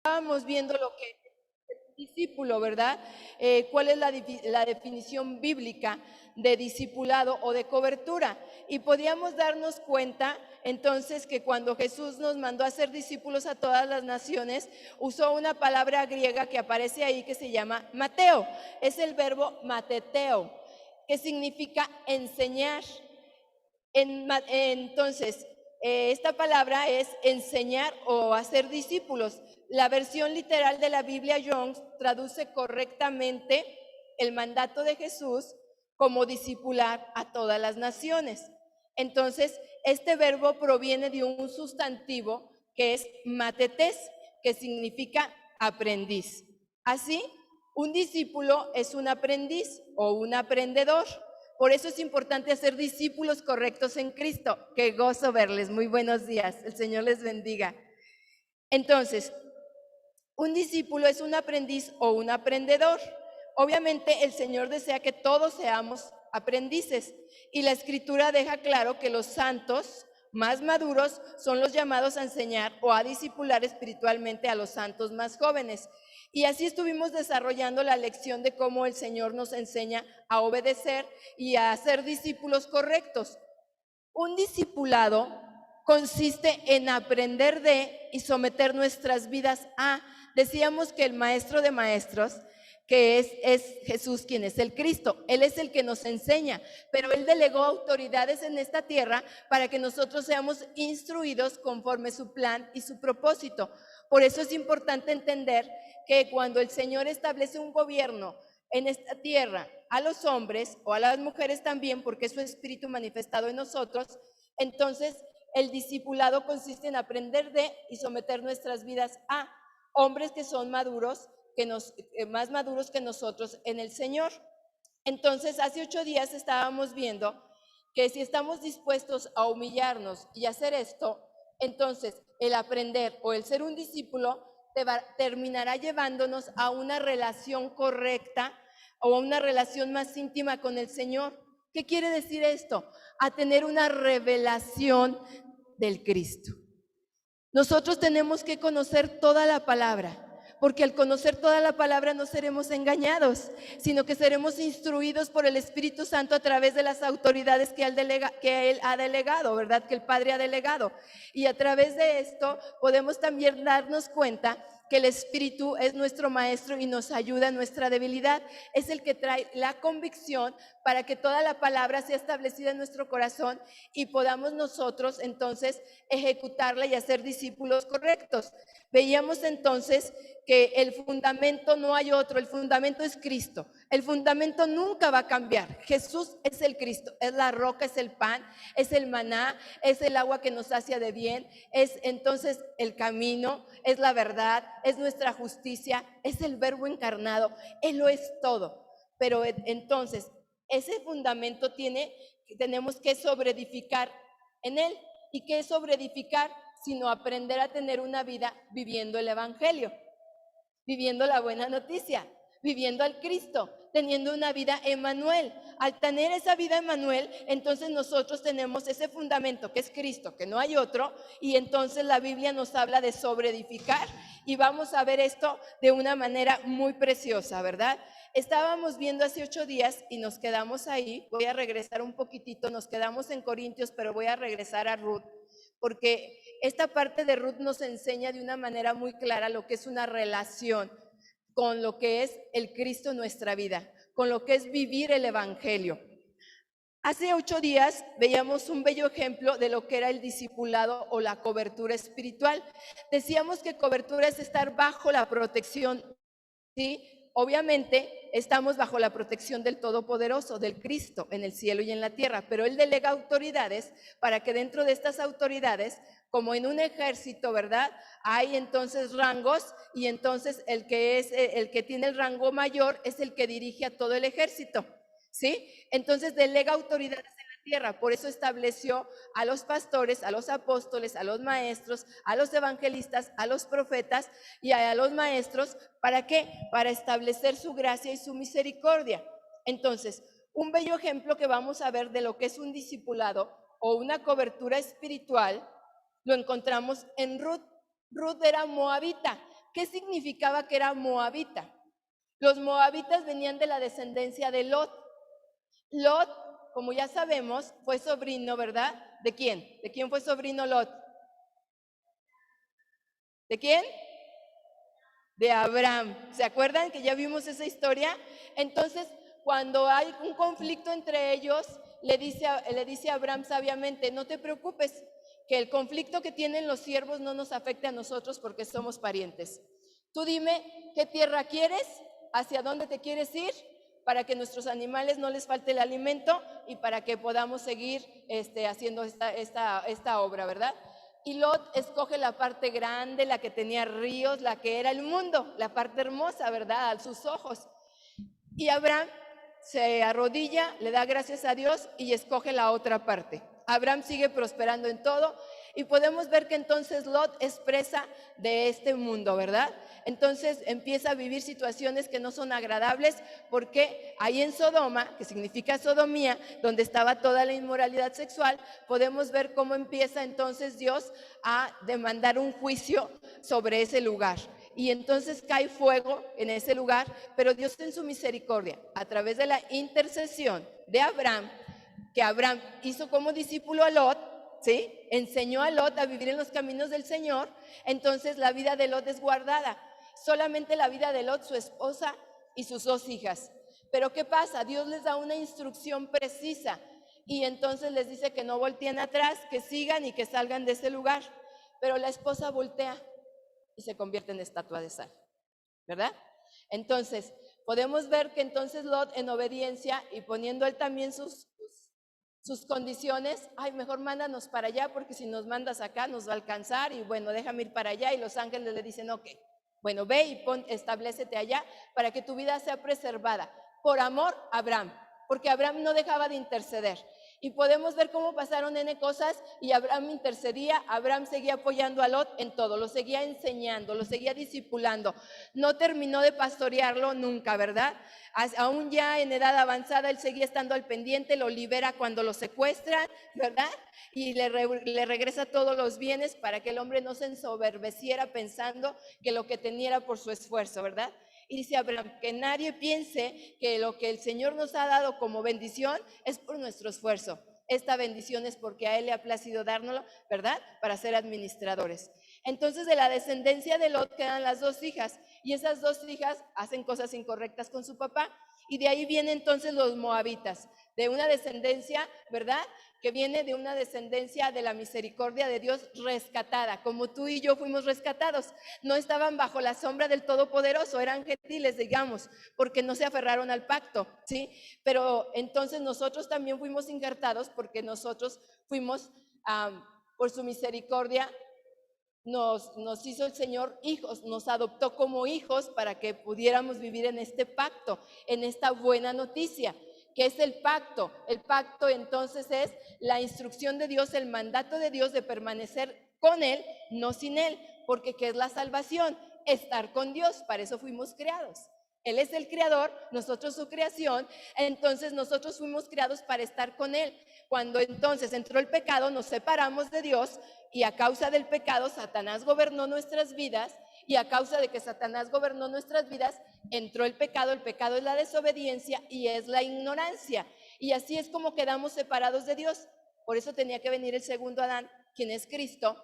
Estábamos viendo lo que es el discípulo, ¿verdad? ¿Cuál es la definición bíblica de discipulado o de cobertura? Y podíamos darnos cuenta entonces que cuando Jesús nos mandó a hacer discípulos a todas las naciones, usó una palabra griega que aparece ahí que se llama mateo. Es el verbo mateteo, que significa enseñar. Entonces, esta palabra es enseñar o hacer discípulos. La versión literal de la Biblia Young's traduce correctamente el mandato de Jesús como discipular a todas las naciones. Entonces, este verbo proviene de un sustantivo que es matetes, que significa aprendiz. Así, un discípulo es un aprendiz o un aprendedor. Por eso es importante hacer discípulos correctos en Cristo. Qué gozo verles. Muy buenos días. El Señor les bendiga. Entonces, un discípulo es un aprendiz o un aprendedor. Obviamente el Señor desea que todos seamos aprendices y la Escritura deja claro que los santos más maduros son los llamados a enseñar o a discipular espiritualmente a los santos más jóvenes. Y así estuvimos desarrollando la lección de cómo el Señor nos enseña a obedecer y a ser discípulos correctos. Un discipulado consiste en aprender de y someter nuestras vidas a. Decíamos que el maestro de maestros, que es Jesús, quien es el Cristo. Él es el que nos enseña, pero Él delegó autoridades en esta tierra para que nosotros seamos instruidos conforme su plan y su propósito. Por eso es importante entender que cuando el Señor establece un gobierno en esta tierra a los hombres o a las mujeres también, porque es su espíritu manifestado en nosotros, entonces el discipulado consiste en aprender de y someter nuestras vidas a hombres que son maduros, más maduros que nosotros en el Señor. Entonces, hace 8 días estábamos viendo que si estamos dispuestos a humillarnos y hacer esto, entonces el aprender o el ser un discípulo terminará llevándonos a una relación correcta o a una relación más íntima con el Señor. ¿Qué quiere decir esto? A tener una revelación del Cristo. Nosotros tenemos que conocer toda la palabra, porque al conocer toda la palabra no seremos engañados, sino que seremos instruidos por el Espíritu Santo a través de las autoridades que Él ha delegado, ¿verdad? Que el Padre ha delegado. Y a través de esto podemos también darnos cuenta que el Espíritu es nuestro maestro y nos ayuda en nuestra debilidad. Es el que trae la convicción para que toda la palabra sea establecida en nuestro corazón y podamos nosotros entonces ejecutarla y hacer discípulos correctos. Veíamos entonces que el fundamento no hay otro, el fundamento es Cristo. El fundamento nunca va a cambiar. Jesús es el Cristo, es la roca, es el pan, es el maná, es el agua que nos sacia de bien, es entonces el camino, es la verdad, es nuestra justicia, es el verbo encarnado. Él lo es todo. Pero entonces, ese fundamento tenemos que sobreedificar en él. ¿Y qué es sobreedificar? Sino aprender a tener una vida viviendo el Evangelio, viviendo la buena noticia, viviendo al Cristo, teniendo una vida Emmanuel. Al tener esa vida Emmanuel, entonces nosotros tenemos ese fundamento que es Cristo, que no hay otro, y entonces la Biblia nos habla de sobreedificar y vamos a ver esto de una manera muy preciosa, ¿verdad? Estábamos viendo hace 8 días y nos quedamos ahí. Voy a regresar un poquitito, nos quedamos en Corintios, pero voy a regresar a Ruth, porque esta parte de Ruth nos enseña de una manera muy clara lo que es una relación con lo que es el Cristo en nuestra vida, con lo que es vivir el Evangelio. Hace 8 días veíamos un bello ejemplo de lo que era el discipulado o la cobertura espiritual. Decíamos que cobertura es estar bajo la protección, ¿sí? Obviamente estamos bajo la protección del Todopoderoso, del Cristo, en el cielo y en la tierra, pero Él delega autoridades para que dentro de estas autoridades, como en un ejército, ¿verdad? Hay entonces rangos y entonces el que tiene el rango mayor es el que dirige a todo el ejército, ¿sí? Entonces delega autoridades en la tierra, por eso estableció a los pastores, a los apóstoles, a los maestros, a los evangelistas, a los profetas y a los maestros. ¿Para qué? Para establecer su gracia y su misericordia. Entonces, un bello ejemplo que vamos a ver de lo que es un discipulado o una cobertura espiritual lo encontramos en Ruth. Ruth era moabita, ¿qué significaba que era moabita? Los moabitas venían de la descendencia de Lot. Lot, como ya sabemos, fue sobrino, ¿verdad? ¿De quién? ¿De quién fue sobrino Lot? ¿De quién? De Abraham. ¿Se acuerdan que ya vimos esa historia? Entonces, cuando hay un conflicto entre ellos, le dice a Abraham sabiamente, no te preocupes, que el conflicto que tienen los siervos no nos afecte a nosotros porque somos parientes. Tú dime qué tierra quieres, hacia dónde te quieres ir, para que nuestros animales no les falte el alimento y para que podamos seguir haciendo esta obra, ¿verdad? Y Lot escoge la parte grande, la que tenía ríos, la que era el mundo, la parte hermosa, ¿verdad? A sus ojos. Y Abraham se arrodilla, le da gracias a Dios y escoge la otra parte. Abraham sigue prosperando en todo y podemos ver que entonces Lot es presa de este mundo, ¿verdad? Entonces empieza a vivir situaciones que no son agradables porque ahí en Sodoma, que significa sodomía, donde estaba toda la inmoralidad sexual, podemos ver cómo empieza entonces Dios a demandar un juicio sobre ese lugar. Y entonces cae fuego en ese lugar, pero Dios en su misericordia, a través de la intercesión de Abraham, que Abraham hizo como discípulo a Lot, ¿sí? Enseñó a Lot a vivir en los caminos del Señor, entonces la vida de Lot es guardada. Solamente la vida de Lot, su esposa y sus 2 hijas. Pero ¿qué pasa? Dios les da una instrucción precisa y entonces les dice que no volteen atrás, que sigan y que salgan de ese lugar. Pero la esposa voltea y se convierte en estatua de sal, ¿verdad? Entonces, podemos ver que entonces Lot en obediencia y poniendo él también sus condiciones, ay, mejor mándanos para allá porque si nos mandas acá nos va a alcanzar y bueno, déjame ir para allá y los ángeles le dicen, ok, bueno, ve y establécete allá para que tu vida sea preservada. Por amor a Abraham, porque Abraham no dejaba de interceder. Y podemos ver cómo pasaron N cosas y Abraham intercedía, Abraham seguía apoyando a Lot en todo, lo seguía enseñando, lo seguía discipulando. No terminó de pastorearlo nunca, ¿verdad? Aún ya en edad avanzada él seguía estando al pendiente, lo libera cuando lo secuestran, ¿verdad? Y le regresa todos los bienes para que el hombre no se ensoberbeciera pensando que lo que tenía era por su esfuerzo, ¿verdad? Y dice Abraham, que nadie piense que lo que el Señor nos ha dado como bendición es por nuestro esfuerzo. Esta bendición es porque a Él le ha placido dárnoslo, ¿verdad? Para ser administradores. Entonces de la descendencia de Lot quedan las 2 hijas y esas 2 hijas hacen cosas incorrectas con su papá y de ahí vienen entonces los moabitas, de una descendencia, ¿verdad? Que viene de una descendencia de la misericordia de Dios rescatada, como tú y yo fuimos rescatados. No estaban bajo la sombra del Todopoderoso, eran gentiles, digamos, porque no se aferraron al pacto, ¿sí? Pero entonces nosotros también fuimos injertados porque nosotros fuimos, por su misericordia, nos hizo el Señor hijos, nos adoptó como hijos para que pudiéramos vivir en este pacto, en esta buena noticia. ¿Qué es el pacto? El pacto entonces es la instrucción de Dios, el mandato de Dios de permanecer con Él, no sin Él, porque ¿qué es la salvación? Estar con Dios, para eso fuimos creados. Él es el creador, nosotros su creación, entonces nosotros fuimos creados para estar con Él. Cuando entonces entró el pecado, nos separamos de Dios y a causa del pecado Satanás gobernó nuestras vidas y a causa de que Satanás gobernó nuestras vidas, entró el pecado es la desobediencia y es la ignorancia. Y así es como quedamos separados de Dios. Por eso tenía que venir el segundo Adán, quien es Cristo,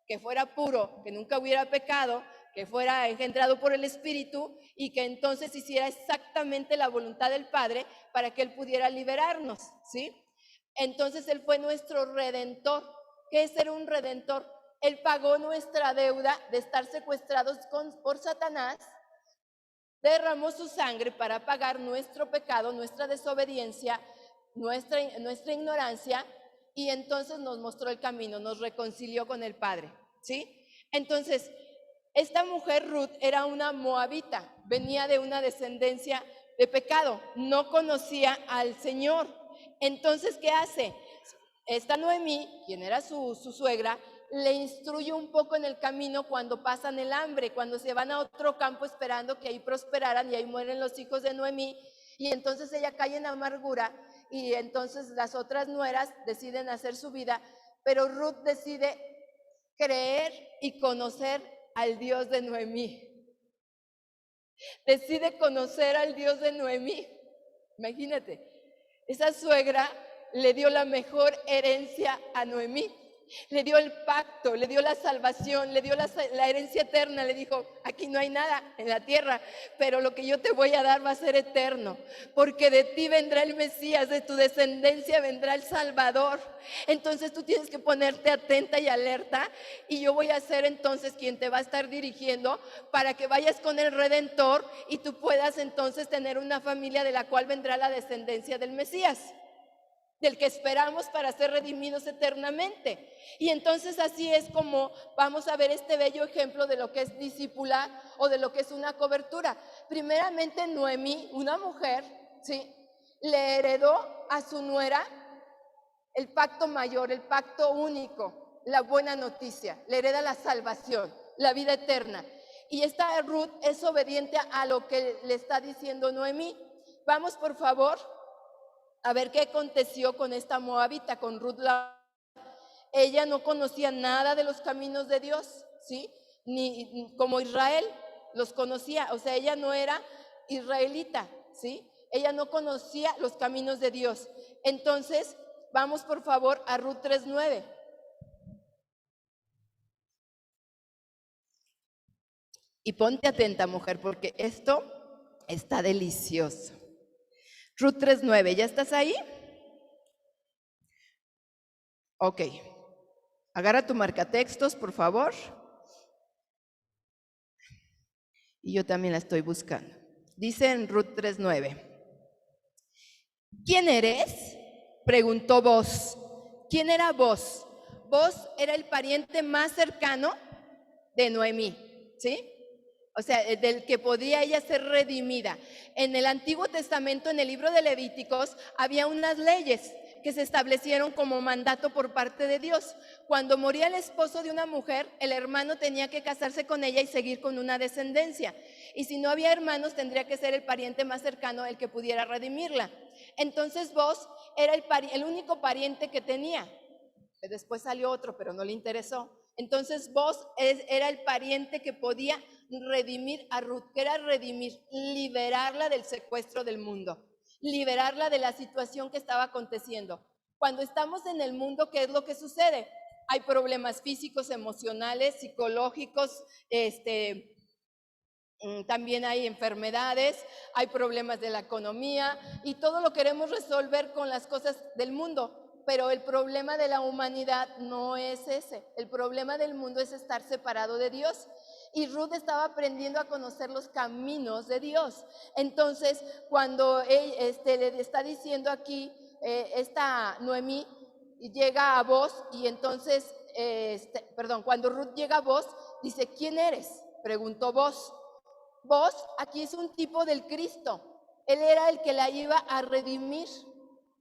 que fuera puro, que nunca hubiera pecado, que fuera engendrado por el Espíritu y que entonces hiciera exactamente la voluntad del Padre para que Él pudiera liberarnos, ¿sí? Entonces Él fue nuestro redentor. ¿Qué es ser un redentor? Él pagó nuestra deuda de estar secuestrados por Satanás, derramó su sangre para pagar nuestro pecado, nuestra desobediencia, nuestra ignorancia, y entonces nos mostró el camino, nos reconcilió con el Padre, ¿sí? Entonces, esta mujer Ruth era una moabita, venía de una descendencia de pecado, no conocía al Señor. Entonces, ¿qué hace? Esta Noemí, quien era su suegra, le instruye un poco en el camino cuando pasan el hambre, cuando se van a otro campo esperando que ahí prosperaran y ahí mueren los hijos de Noemí. Y entonces ella cae en amargura y entonces las otras nueras deciden hacer su vida, pero Ruth decide creer y conocer al Dios de Noemí. decide conocer al Dios de Noemí. Imagínate, esa suegra le dio la mejor herencia a Noemí. Le dio el pacto, le dio la salvación, le dio la herencia eterna. Le dijo, aquí no hay nada en la tierra, pero lo que yo te voy a dar va a ser eterno, porque de ti vendrá el Mesías, de tu descendencia vendrá el Salvador. Entonces tú tienes que ponerte atenta y alerta, y yo voy a ser entonces quien te va a estar dirigiendo para que vayas con el Redentor y tú puedas entonces tener una familia de la cual vendrá la descendencia del Mesías, del que esperamos para ser redimidos eternamente. Y entonces así es como vamos a ver este bello ejemplo de lo que es discipular o de lo que es una cobertura. Primeramente Noemí, una mujer, ¿sí?, le heredó a su nuera el pacto mayor, el pacto único, la buena noticia, le hereda la salvación, la vida eterna. Y esta Ruth es obediente a lo que le está diciendo Noemí. Vamos por favor a ver qué aconteció con esta moabita, con Ruth. Ella no conocía nada de los caminos de Dios, ¿sí? Ni como Israel los conocía, o sea, ella no era israelita, ¿sí? Ella no conocía los caminos de Dios. Entonces, vamos por favor a Ruth 3:9. Y ponte atenta, mujer, porque esto está delicioso. Ruth 3:9, ¿ya estás ahí? Ok. Agarra tu marcatextos, por favor. Y yo también la estoy buscando. Dice en Ruth 3:9. ¿Quién eres?, preguntó Boz. ¿Quién era Boz? Boz era el pariente más cercano de Noemí, ¿sí? O sea, del que podía ella ser redimida. En el Antiguo Testamento, en el libro de Levíticos, había unas leyes que se establecieron como mandato por parte de Dios. Cuando moría el esposo de una mujer, el hermano tenía que casarse con ella y seguir con una descendencia. Y si no había hermanos, tendría que ser el pariente más cercano el que pudiera redimirla. Entonces Boz era el único pariente que tenía. Después salió otro, pero no le interesó. Entonces Boz era el pariente que podía redimir a Ruth. ¿Qué era redimir? Liberarla del secuestro del mundo, liberarla de la situación que estaba aconteciendo. Cuando estamos en el mundo, ¿qué es lo que sucede? Hay problemas físicos, emocionales, psicológicos, también hay enfermedades, hay problemas de la economía y todo lo queremos resolver con las cosas del mundo. Pero el problema de la humanidad no es ese. El problema del mundo es estar separado de Dios. Y Ruth estaba aprendiendo a conocer los caminos de Dios. Entonces, cuando le está diciendo aquí, esta Noemí llega a Boz, y entonces, cuando Ruth llega a Boz, dice, ¿quién eres?, preguntó Boz. Boz aquí es un tipo del Cristo. Él era el que la iba a redimir,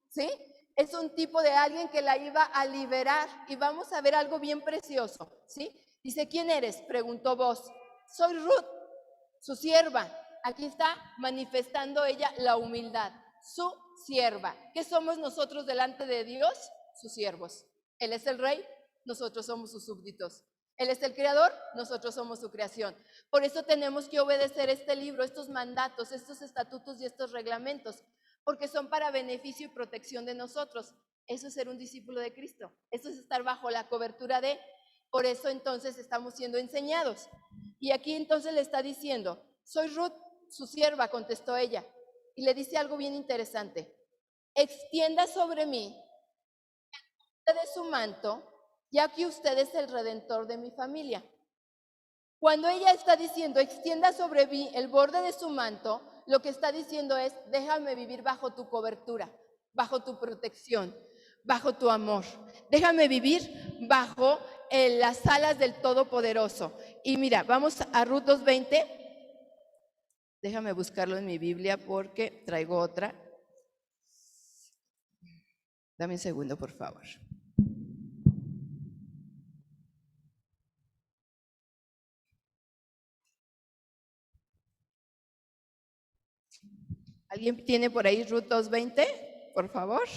¿sí? Es un tipo de alguien que la iba a liberar. Y vamos a ver algo bien precioso, ¿sí? Dice, ¿quién eres?, preguntó Boz. Soy Ruth, su sierva. Aquí está manifestando ella la humildad. Su sierva. ¿Qué somos nosotros delante de Dios? Sus siervos. Él es el rey, nosotros somos sus súbditos. Él es el creador, nosotros somos su creación. Por eso tenemos que obedecer este libro, estos mandatos, estos estatutos y estos reglamentos, porque son para beneficio y protección de nosotros. Eso es ser un discípulo de Cristo. Eso es estar bajo la cobertura de. Por eso entonces estamos siendo enseñados. Y aquí entonces le está diciendo, soy Ruth, su sierva, contestó ella. Y le dice algo bien interesante. Extienda sobre mí de su manto, ya que usted es el redentor de mi familia. Cuando ella está diciendo, extienda sobre mí el borde de su manto, lo que está diciendo es, déjame vivir bajo tu cobertura, bajo tu protección, bajo tu amor. Déjame vivir bajo las alas del Todopoderoso. Y mira, vamos a Ruth 2:20. Déjame buscarlo en mi Biblia porque traigo otra. Dame un segundo, por favor. ¿Alguien tiene por ahí Ruth 2:20? Por favor.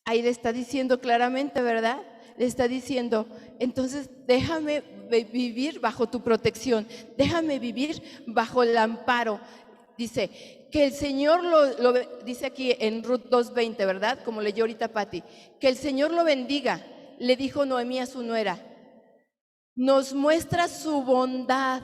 Ahí le está diciendo claramente, ¿verdad? Le está diciendo, entonces déjame vivir bajo tu protección, déjame vivir bajo el amparo. Dice, que el Señor dice aquí en Ruth 2:20, ¿verdad? Como leyó ahorita Patti, que el Señor lo bendiga, le dijo Noemí a su nuera. Nos muestra su bondad,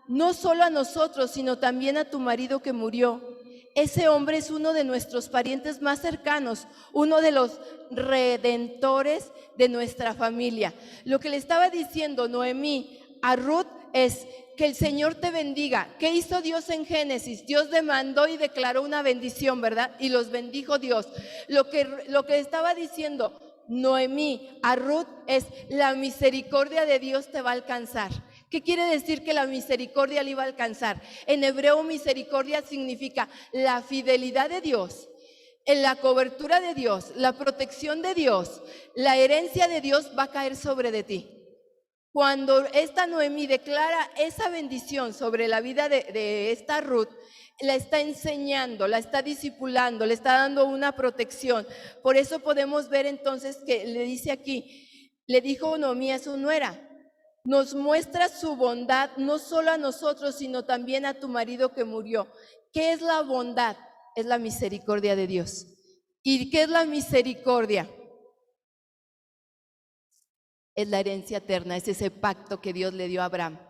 no solo a nosotros, sino también a tu marido que murió. Ese hombre es uno de nuestros parientes más cercanos, uno de los redentores de nuestra familia. Lo que le estaba diciendo Noemí a Ruth es que el Señor te bendiga. ¿Qué hizo Dios en Génesis? Dios demandó y declaró una bendición, ¿verdad? Y los bendijo Dios. Lo que estaba diciendo Noemí a Ruth es: la misericordia de Dios te va a alcanzar. ¿Qué quiere decir que la misericordia le iba a alcanzar? En hebreo, misericordia significa la fidelidad de Dios, en la cobertura de Dios, la protección de Dios, la herencia de Dios va a caer sobre de ti. Cuando esta Noemí declara esa bendición sobre la vida de esta Ruth, la está enseñando, la está discipulando, le está dando una protección. Por eso podemos ver entonces que le dice aquí, le dijo Noemí a su nuera, nos muestra su bondad no solo a nosotros, sino también a tu marido que murió. ¿Qué es la bondad? Es la misericordia de Dios. ¿Y qué es la misericordia? Es la herencia eterna, es ese pacto que Dios le dio a Abraham.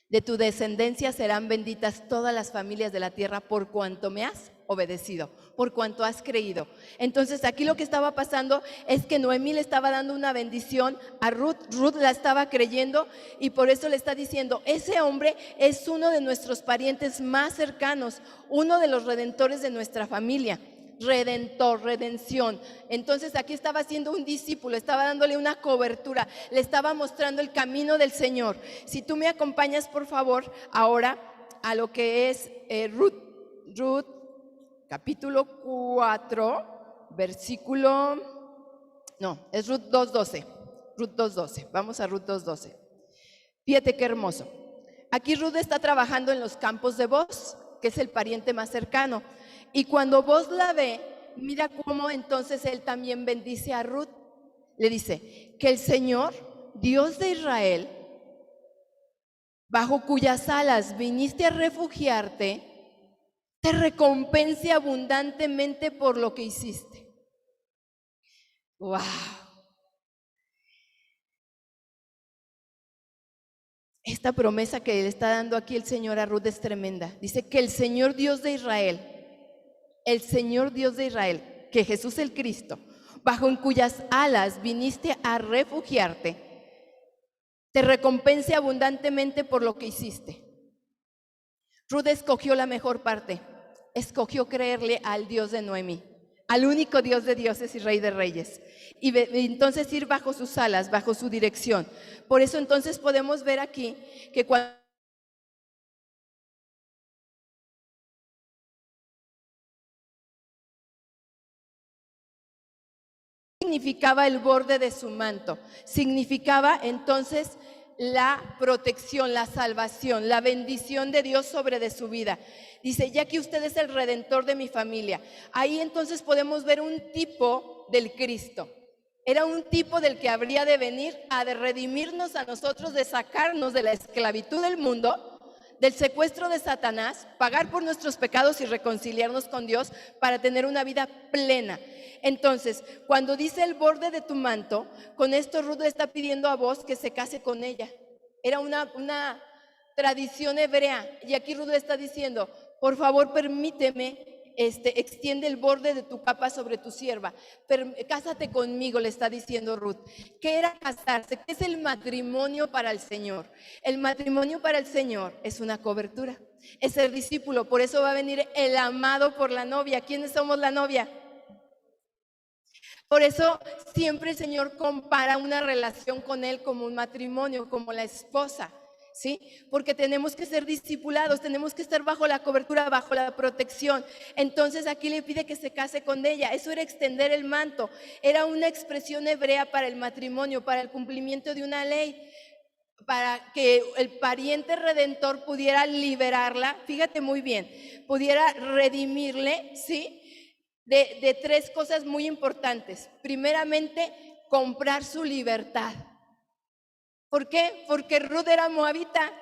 De tu descendencia serán benditas todas las familias de la tierra por cuanto me has obedecido, por cuanto has creído. Entonces aquí lo que estaba pasando es que Noemí le estaba dando una bendición a Ruth. Ruth la estaba creyendo y por eso le está diciendo, ese hombre es uno de nuestros parientes más cercanos, uno de los redentores de nuestra familia. Redentor, redención. Entonces aquí estaba siendo un discípulo, estaba dándole una cobertura, le estaba mostrando el camino del Señor. Si tú me acompañas, por favor, ahora a lo que es Ruth capítulo 4, versículo, no, es Ruth 2:12. Ruth 2:12, vamos a Ruth 2:12. Fíjate qué hermoso. Aquí Ruth está trabajando en los campos de Boz, que es el pariente más cercano. Y cuando Boz la ve, mira cómo entonces él también bendice a Ruth. Le dice, que el Señor, Dios de Israel, bajo cuyas alas viniste a refugiarte, te recompense abundantemente por lo que hiciste. ¡Wow! Esta promesa que le está dando aquí el Señor a Ruth es tremenda. Dice que el Señor Dios de Israel, el Señor Dios de Israel, que Jesús el Cristo, bajo en cuyas alas viniste a refugiarte, te recompense abundantemente por lo que hiciste. Ruth escogió la mejor parte, escogió creerle al Dios de Noemí, al único Dios de dioses y Rey de reyes, y entonces ir bajo sus alas, bajo su dirección. Por eso entonces podemos ver aquí que cuando significaba el borde de su manto, significaba entonces la protección, la salvación, la bendición de Dios sobre de su vida. Dice, ya que usted es el redentor de mi familia. Ahí entonces podemos ver un tipo del Cristo. Era un tipo del que habría de venir a de redimirnos a nosotros, de sacarnos de la esclavitud del mundo, del secuestro de Satanás, pagar por nuestros pecados y reconciliarnos con Dios para tener una vida plena. Entonces, cuando dice el borde de tu manto, con esto Ruth le está pidiendo a Boz que se case con ella. Era una tradición hebrea, y aquí Ruth le está diciendo, por favor permíteme, extiende el borde de tu capa sobre tu sierva, cásate conmigo, le está diciendo Ruth. ¿Qué era casarse? ¿Qué es el matrimonio para el Señor? El matrimonio para el Señor es una cobertura, es ser discípulo. Por eso va a venir el amado por la novia. ¿Quiénes somos la novia? Por eso siempre el Señor compara una relación con Él como un matrimonio, como la esposa, ¿sí? Porque tenemos que ser discipulados, tenemos que estar bajo la cobertura, bajo la protección. Entonces aquí le pide que se case con ella. Eso era extender el manto, era una expresión hebrea para el matrimonio, para el cumplimiento de una ley, para que el pariente redentor pudiera liberarla, fíjate muy bien, pudiera redimirle, ¿sí? de tres cosas muy importantes. Primeramente, comprar su libertad. ¿Por qué? Porque Ruth era moabita,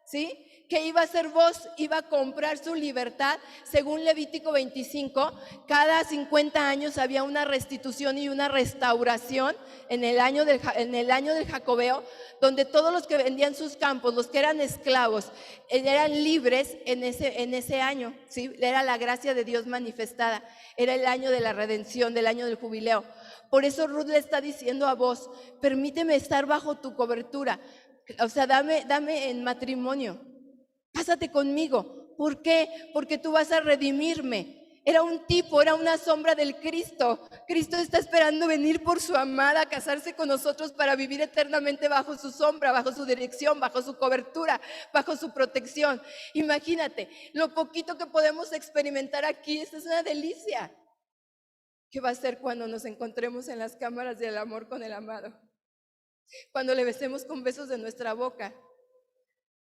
¿sí? ¿Qué iba a hacer vos? Iba a comprar su libertad. Según Levítico 25, cada 50 años había una restitución y una restauración en el año del Jacobeo, donde todos los que vendían sus campos, los que eran esclavos, eran libres en ese año, ¿sí? Era la gracia de Dios manifestada. Era el año de la redención, del año del jubileo. Por eso Ruth le está diciendo a vos, permíteme estar bajo tu cobertura. O sea, dame en matrimonio. Cásate conmigo. ¿Por qué? Porque tú vas a redimirme. Era un tipo, era una sombra del Cristo. Cristo está esperando venir por su amada, a casarse con nosotros para vivir eternamente bajo su sombra, bajo su dirección, bajo su cobertura, bajo su protección. Imagínate, lo poquito que podemos experimentar aquí, esta es una delicia. ¿Qué va a ser cuando nos encontremos en las cámaras del amor con el amado? Cuando le besemos con besos de nuestra boca,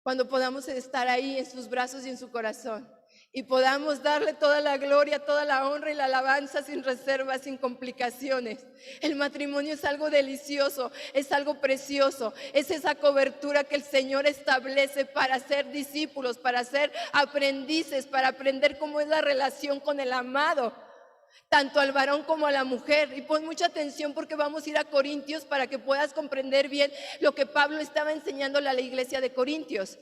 cuando podamos estar ahí en sus brazos y en su corazón y podamos darle toda la gloria, toda la honra y la alabanza sin reservas, sin complicaciones. El matrimonio es algo delicioso, es algo precioso, es esa cobertura que el Señor establece para ser discípulos, para ser aprendices, para aprender cómo es la relación con el amado, tanto al varón como a la mujer. Y pon mucha atención porque vamos a ir a Corintios para que puedas comprender bien lo que Pablo estaba enseñándole a la iglesia de Corintios.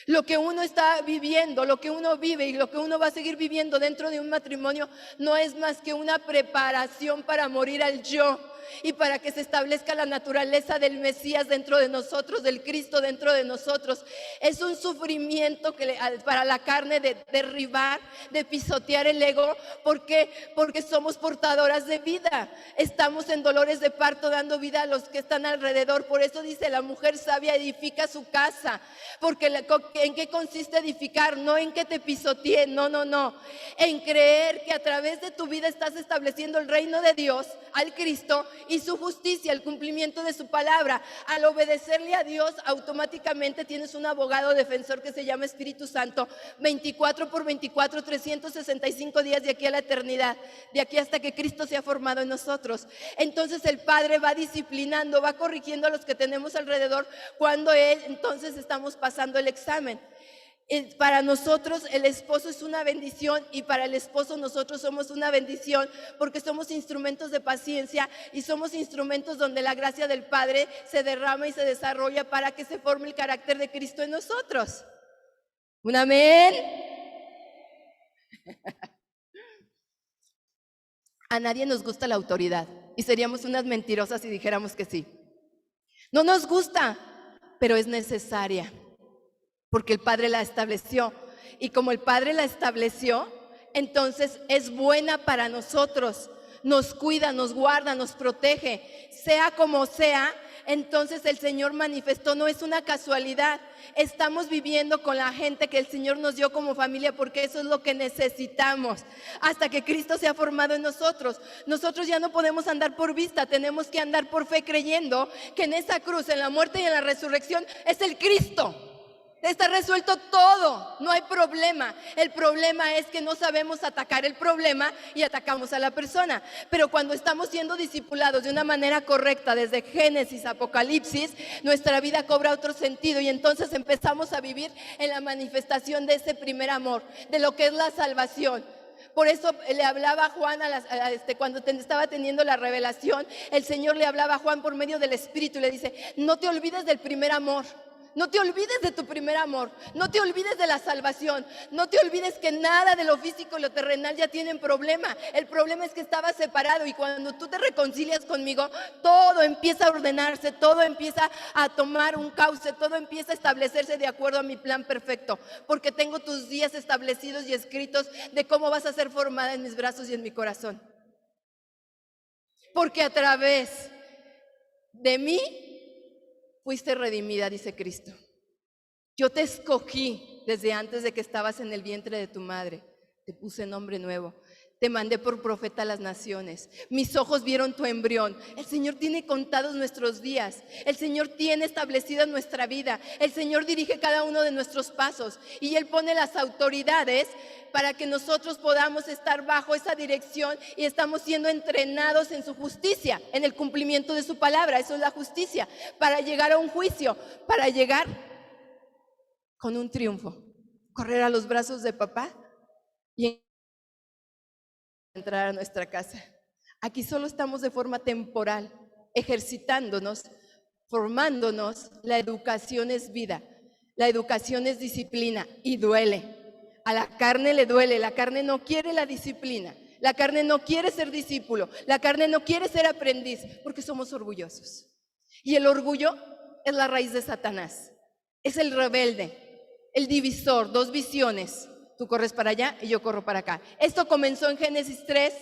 Lo que uno está viviendo, lo que uno vive y lo que uno va a seguir viviendo dentro de un matrimonio no es más que una preparación para morir al yo y para que se establezca la naturaleza del Mesías dentro de nosotros, del Cristo dentro de nosotros. Es un sufrimiento para la carne de derribar, de pisotear el ego. ¿Por qué? Porque somos portadoras de vida. Estamos en dolores de parto dando vida a los que están alrededor. Por eso dice, la mujer sabia edifica su casa. Porque ¿en qué consiste edificar? No en que te pisoteen, no. En creer que a través de tu vida estás estableciendo el reino de Dios, al Cristo y su justicia, el cumplimiento de su palabra. Al obedecerle a Dios, automáticamente tienes un abogado defensor que se llama Espíritu Santo, 24/24, 365 días de aquí a la eternidad, de aquí hasta que Cristo sea formado en nosotros. Entonces el Padre va disciplinando, va corrigiendo a los que tenemos alrededor cuando entonces estamos pasando el examen. Para nosotros el esposo es una bendición y para el esposo nosotros somos una bendición porque somos instrumentos de paciencia y somos instrumentos donde la gracia del Padre se derrama y se desarrolla para que se forme el carácter de Cristo en nosotros. ¿Un amén? A nadie nos gusta la autoridad y seríamos unas mentirosas si dijéramos que sí. No nos gusta, pero es necesaria. Porque el Padre la estableció. Y como el Padre la estableció, entonces es buena para nosotros. Nos cuida, nos guarda, nos protege. Sea como sea, entonces el Señor manifestó, no es una casualidad. Estamos viviendo con la gente que el Señor nos dio como familia porque eso es lo que necesitamos. Hasta que Cristo sea formado en nosotros. Nosotros ya no podemos andar por vista, tenemos que andar por fe creyendo que en esa cruz, en la muerte y en la resurrección es el Cristo. Está resuelto todo, no hay problema. El problema es que no sabemos atacar el problema y atacamos a la persona. Pero cuando estamos siendo discipulados de una manera correcta, desde Génesis, Apocalipsis, nuestra vida cobra otro sentido y entonces empezamos a vivir en la manifestación de ese primer amor, de lo que es la salvación. Por eso le hablaba a Juan cuando estaba teniendo la revelación, el Señor le hablaba a Juan por medio del Espíritu y le dice, no te olvides del primer amor. No te olvides de tu primer amor, no te olvides de la salvación, no te olvides que nada de lo físico y lo terrenal ya tienen problema. El problema es que estabas separado y cuando tú te reconcilias conmigo, todo empieza a ordenarse, todo empieza a tomar un cauce, todo empieza a establecerse de acuerdo a mi plan perfecto, porque tengo tus días establecidos y escritos de cómo vas a ser formada en mis brazos y en mi corazón. Porque a través de mí fuiste redimida, dice Cristo. Yo te escogí desde antes de que estabas en el vientre de tu madre. Te puse nombre nuevo. Te mandé por profeta a las naciones. Mis ojos vieron tu embrión. El Señor tiene contados nuestros días. El Señor tiene establecida nuestra vida. El Señor dirige cada uno de nuestros pasos. Y Él pone las autoridades para que nosotros podamos estar bajo esa dirección y estamos siendo entrenados en su justicia, en el cumplimiento de su palabra. Eso es la justicia. Para llegar a un juicio, para llegar con un triunfo. Correr a los brazos de papá y entrar a nuestra casa. Aquí solo estamos de forma temporal, ejercitándonos, formándonos. La educación es vida, la educación es disciplina y duele. A la carne le duele, la carne no quiere la disciplina, la carne no quiere ser discípulo, la carne no quiere ser aprendiz, porque somos orgullosos. Y el orgullo es la raíz de Satanás, es el rebelde, el divisor, dos visiones. Tú corres para allá y yo corro para acá. Esto comenzó en Génesis 3,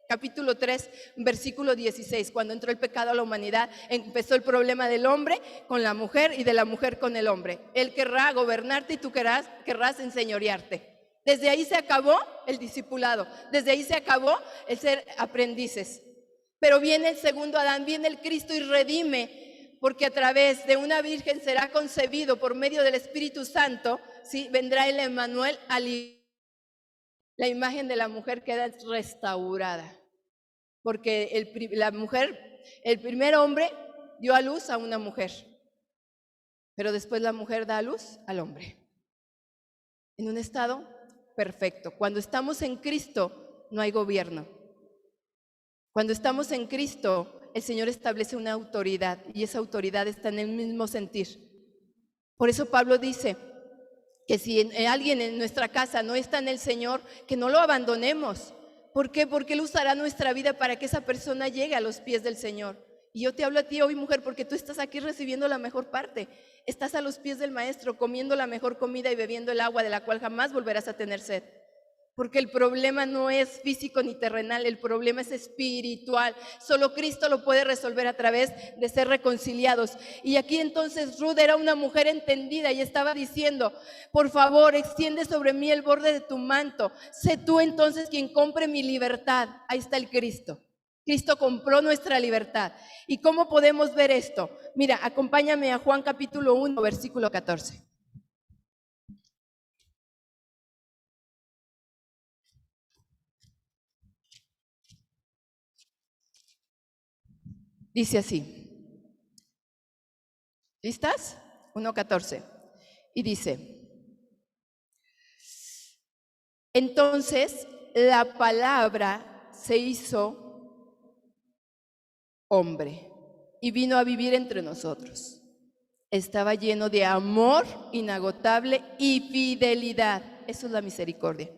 capítulo 3, versículo 16. Cuando entró el pecado a la humanidad, empezó el problema del hombre con la mujer y de la mujer con el hombre. Él querrá gobernarte y tú querrás enseñorearte. Desde ahí se acabó el discipulado. Desde ahí se acabó el ser aprendices. Pero viene el segundo Adán, viene el Cristo y redime, porque a través de una virgen será concebido por medio del Espíritu Santo. ¿Sí? Vendrá el Emmanuel, la imagen de la mujer queda restaurada, porque la mujer, el primer hombre dio a luz a una mujer, pero después la mujer da a luz al hombre, en un estado perfecto. Cuando estamos en Cristo no hay gobierno. Cuando estamos en Cristo, el Señor establece una autoridad y esa autoridad está en el mismo sentir. Por eso Pablo dice que si alguien en nuestra casa no está en el Señor, que no lo abandonemos. ¿Por qué? Porque Él usará nuestra vida para que esa persona llegue a los pies del Señor. Y yo te hablo a ti hoy, mujer, porque tú estás aquí recibiendo la mejor parte. Estás a los pies del Maestro, comiendo la mejor comida y bebiendo el agua de la cual jamás volverás a tener sed. Porque el problema no es físico ni terrenal, el problema es espiritual. Solo Cristo lo puede resolver a través de ser reconciliados. Y aquí entonces Ruth era una mujer entendida y estaba diciendo: por favor, extiende sobre mí el borde de tu manto. Sé tú entonces quien compre mi libertad. Ahí está el Cristo. Cristo compró nuestra libertad. ¿Y cómo podemos ver esto? Mira, acompáñame a Juan capítulo 1, versículo 14. Dice así. ¿Listas? 1:14. Y dice: entonces la palabra se hizo hombre y vino a vivir entre nosotros. Estaba lleno de amor inagotable y fidelidad. Eso es la misericordia.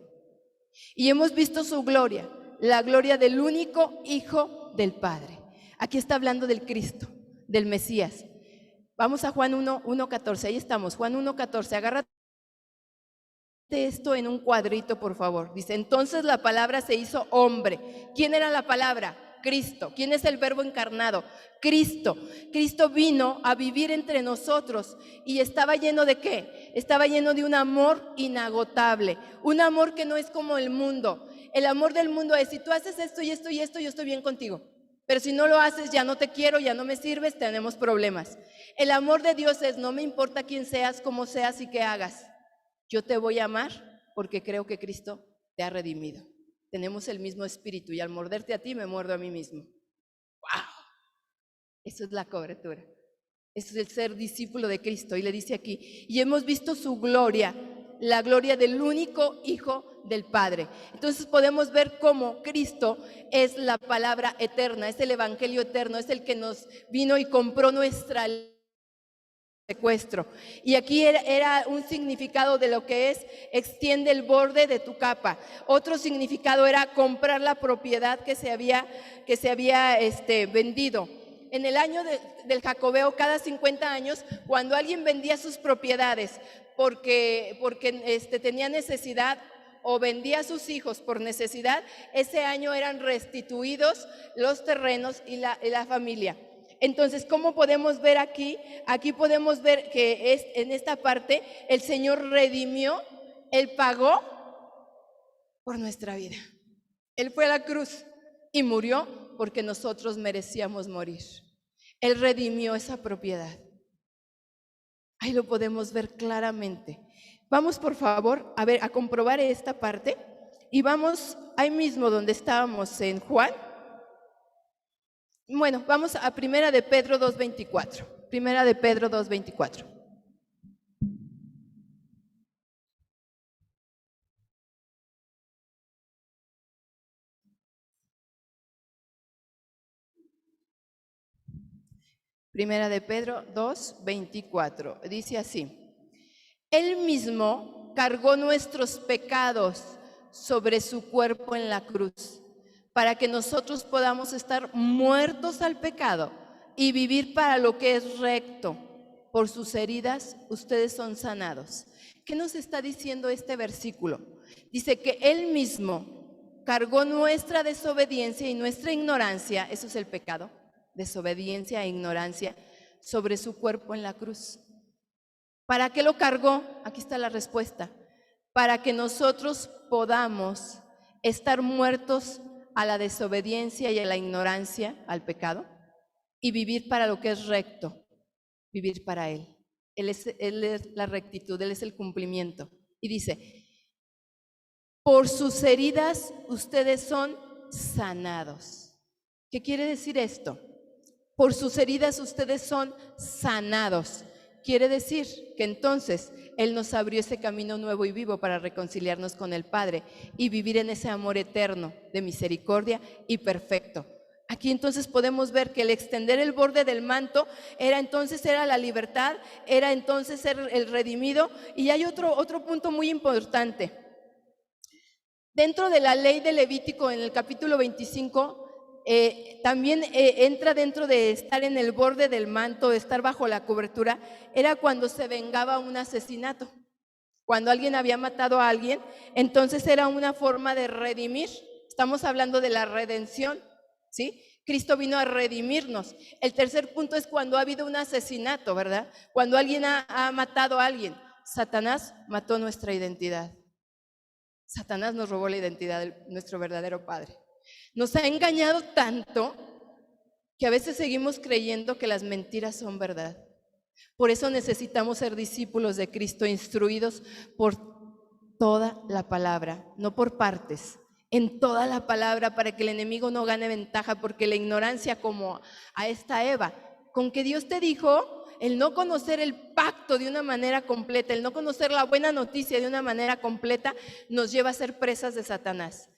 Y hemos visto su gloria, la gloria del único Hijo del Padre. Aquí está hablando del Cristo, del Mesías. Vamos a Juan 1:14, ahí estamos, Juan 1:14, agárrate esto en un cuadrito, por favor. Dice: entonces la palabra se hizo hombre. ¿Quién era la palabra? Cristo. ¿Quién es el verbo encarnado? Cristo. Cristo vino a vivir entre nosotros y estaba lleno ¿de qué? Estaba lleno de un amor inagotable, un amor que no es como el mundo. El amor del mundo es: si tú haces esto y esto y esto, yo estoy bien contigo. Pero si no lo haces, ya no te quiero, ya no me sirves, tenemos problemas. El amor de Dios es: no me importa quién seas, cómo seas y qué hagas. Yo te voy a amar porque creo que Cristo te ha redimido. Tenemos el mismo espíritu y al morderte a ti me muerdo a mí mismo. ¡Wow! Eso es la cobertura. Eso es el ser discípulo de Cristo. Y le dice aquí: y hemos visto su gloria, la gloria del único Hijo del Padre. Entonces podemos ver cómo Cristo es la palabra eterna, es el evangelio eterno, es el que nos vino y compró nuestra secuestro. Y aquí era un significado de lo que es: extiende el borde de tu capa. Otro significado era comprar la propiedad que se había vendido. En el año del Jacobeo, cada 50 años, cuando alguien vendía sus propiedades porque tenía necesidad o vendía a sus hijos por necesidad, ese año eran restituidos los terrenos y la familia. Entonces, ¿cómo podemos ver aquí? Aquí podemos ver que en esta parte el Señor redimió, Él pagó por nuestra vida. Él fue a la cruz y murió porque nosotros merecíamos morir. Él redimió esa propiedad. Ahí lo podemos ver claramente. Vamos, por favor, a ver, a comprobar esta parte. Y vamos ahí mismo donde estábamos en Juan. Bueno, vamos a Primera de Pedro 2:24. Primera de Pedro 2:24. Primera de Pedro 2:24. Dice así: Él mismo cargó nuestros pecados sobre su cuerpo en la cruz, para que nosotros podamos estar muertos al pecado y vivir para lo que es recto. Por sus heridas ustedes son sanados. ¿Qué nos está diciendo este versículo? Dice que Él mismo cargó nuestra desobediencia y nuestra ignorancia, eso es el pecado, desobediencia e ignorancia, sobre su cuerpo en la cruz. ¿Para qué lo cargó? Aquí está la respuesta. Para que nosotros podamos estar muertos a la desobediencia y a la ignorancia, al pecado, y vivir para lo que es recto, vivir para Él. Él es la rectitud, Él es el cumplimiento. Y dice, por sus heridas ustedes son sanados. ¿Qué quiere decir esto? Por sus heridas ustedes son sanados. Quiere decir que entonces Él nos abrió ese camino nuevo y vivo para reconciliarnos con el Padre y vivir en ese amor eterno de misericordia y perfecto. Aquí entonces podemos ver que el extender el borde del manto era la libertad, era entonces ser el redimido. Y hay otro punto muy importante. Dentro de la ley de Levítico, en el capítulo 25, también entra dentro de estar en el borde del manto, de estar bajo la cobertura, era cuando se vengaba un asesinato. Cuando alguien había matado a alguien, entonces era una forma de redimir. Estamos hablando de la redención, ¿sí? Cristo vino a redimirnos. El tercer punto es cuando ha habido un asesinato, ¿verdad? Cuando alguien ha matado a alguien. Satanás mató nuestra identidad. Satanás nos robó la identidad de nuestro verdadero Padre. Nos ha engañado tanto que a veces seguimos creyendo que las mentiras son verdad. Por eso necesitamos ser discípulos de Cristo, instruidos por toda la palabra, no por partes, en toda la palabra, para que el enemigo no gane ventaja, porque la ignorancia, como a esta Eva, con que Dios te dijo, el no conocer el pacto de una manera completa, el no conocer la buena noticia de una manera completa, nos lleva a ser presas de Satanás.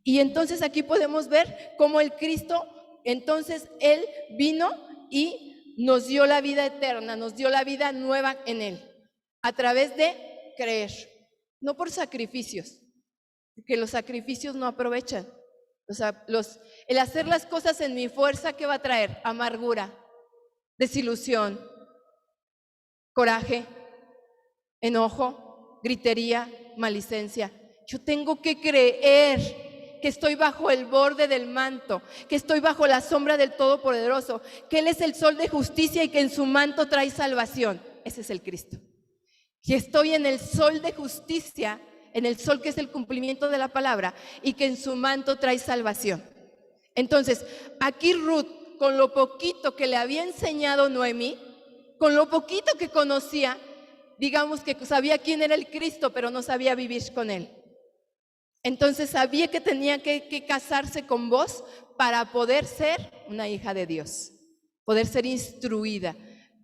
Y entonces aquí podemos ver cómo el Cristo, entonces Él vino y nos dio la vida eterna, nos dio la vida nueva en Él, a través de creer, no por sacrificios, porque los sacrificios no aprovechan. O sea, el hacer las cosas en mi fuerza, ¿qué va a traer? Amargura, desilusión, coraje, enojo, gritería, malicencia. Yo tengo que creer que estoy bajo el borde del manto, que estoy bajo la sombra del Todopoderoso, que Él es el sol de justicia y que en su manto trae salvación. Ese es el Cristo. Que estoy en el sol de justicia, en el sol que es el cumplimiento de la palabra, y que en su manto trae salvación. Entonces, aquí Ruth, con lo poquito que le había enseñado Noemí, con lo poquito que conocía, digamos que sabía quién era el Cristo, pero no sabía vivir con Él. Entonces sabía que tenía que casarse con vos para poder ser una hija de Dios, poder ser instruida,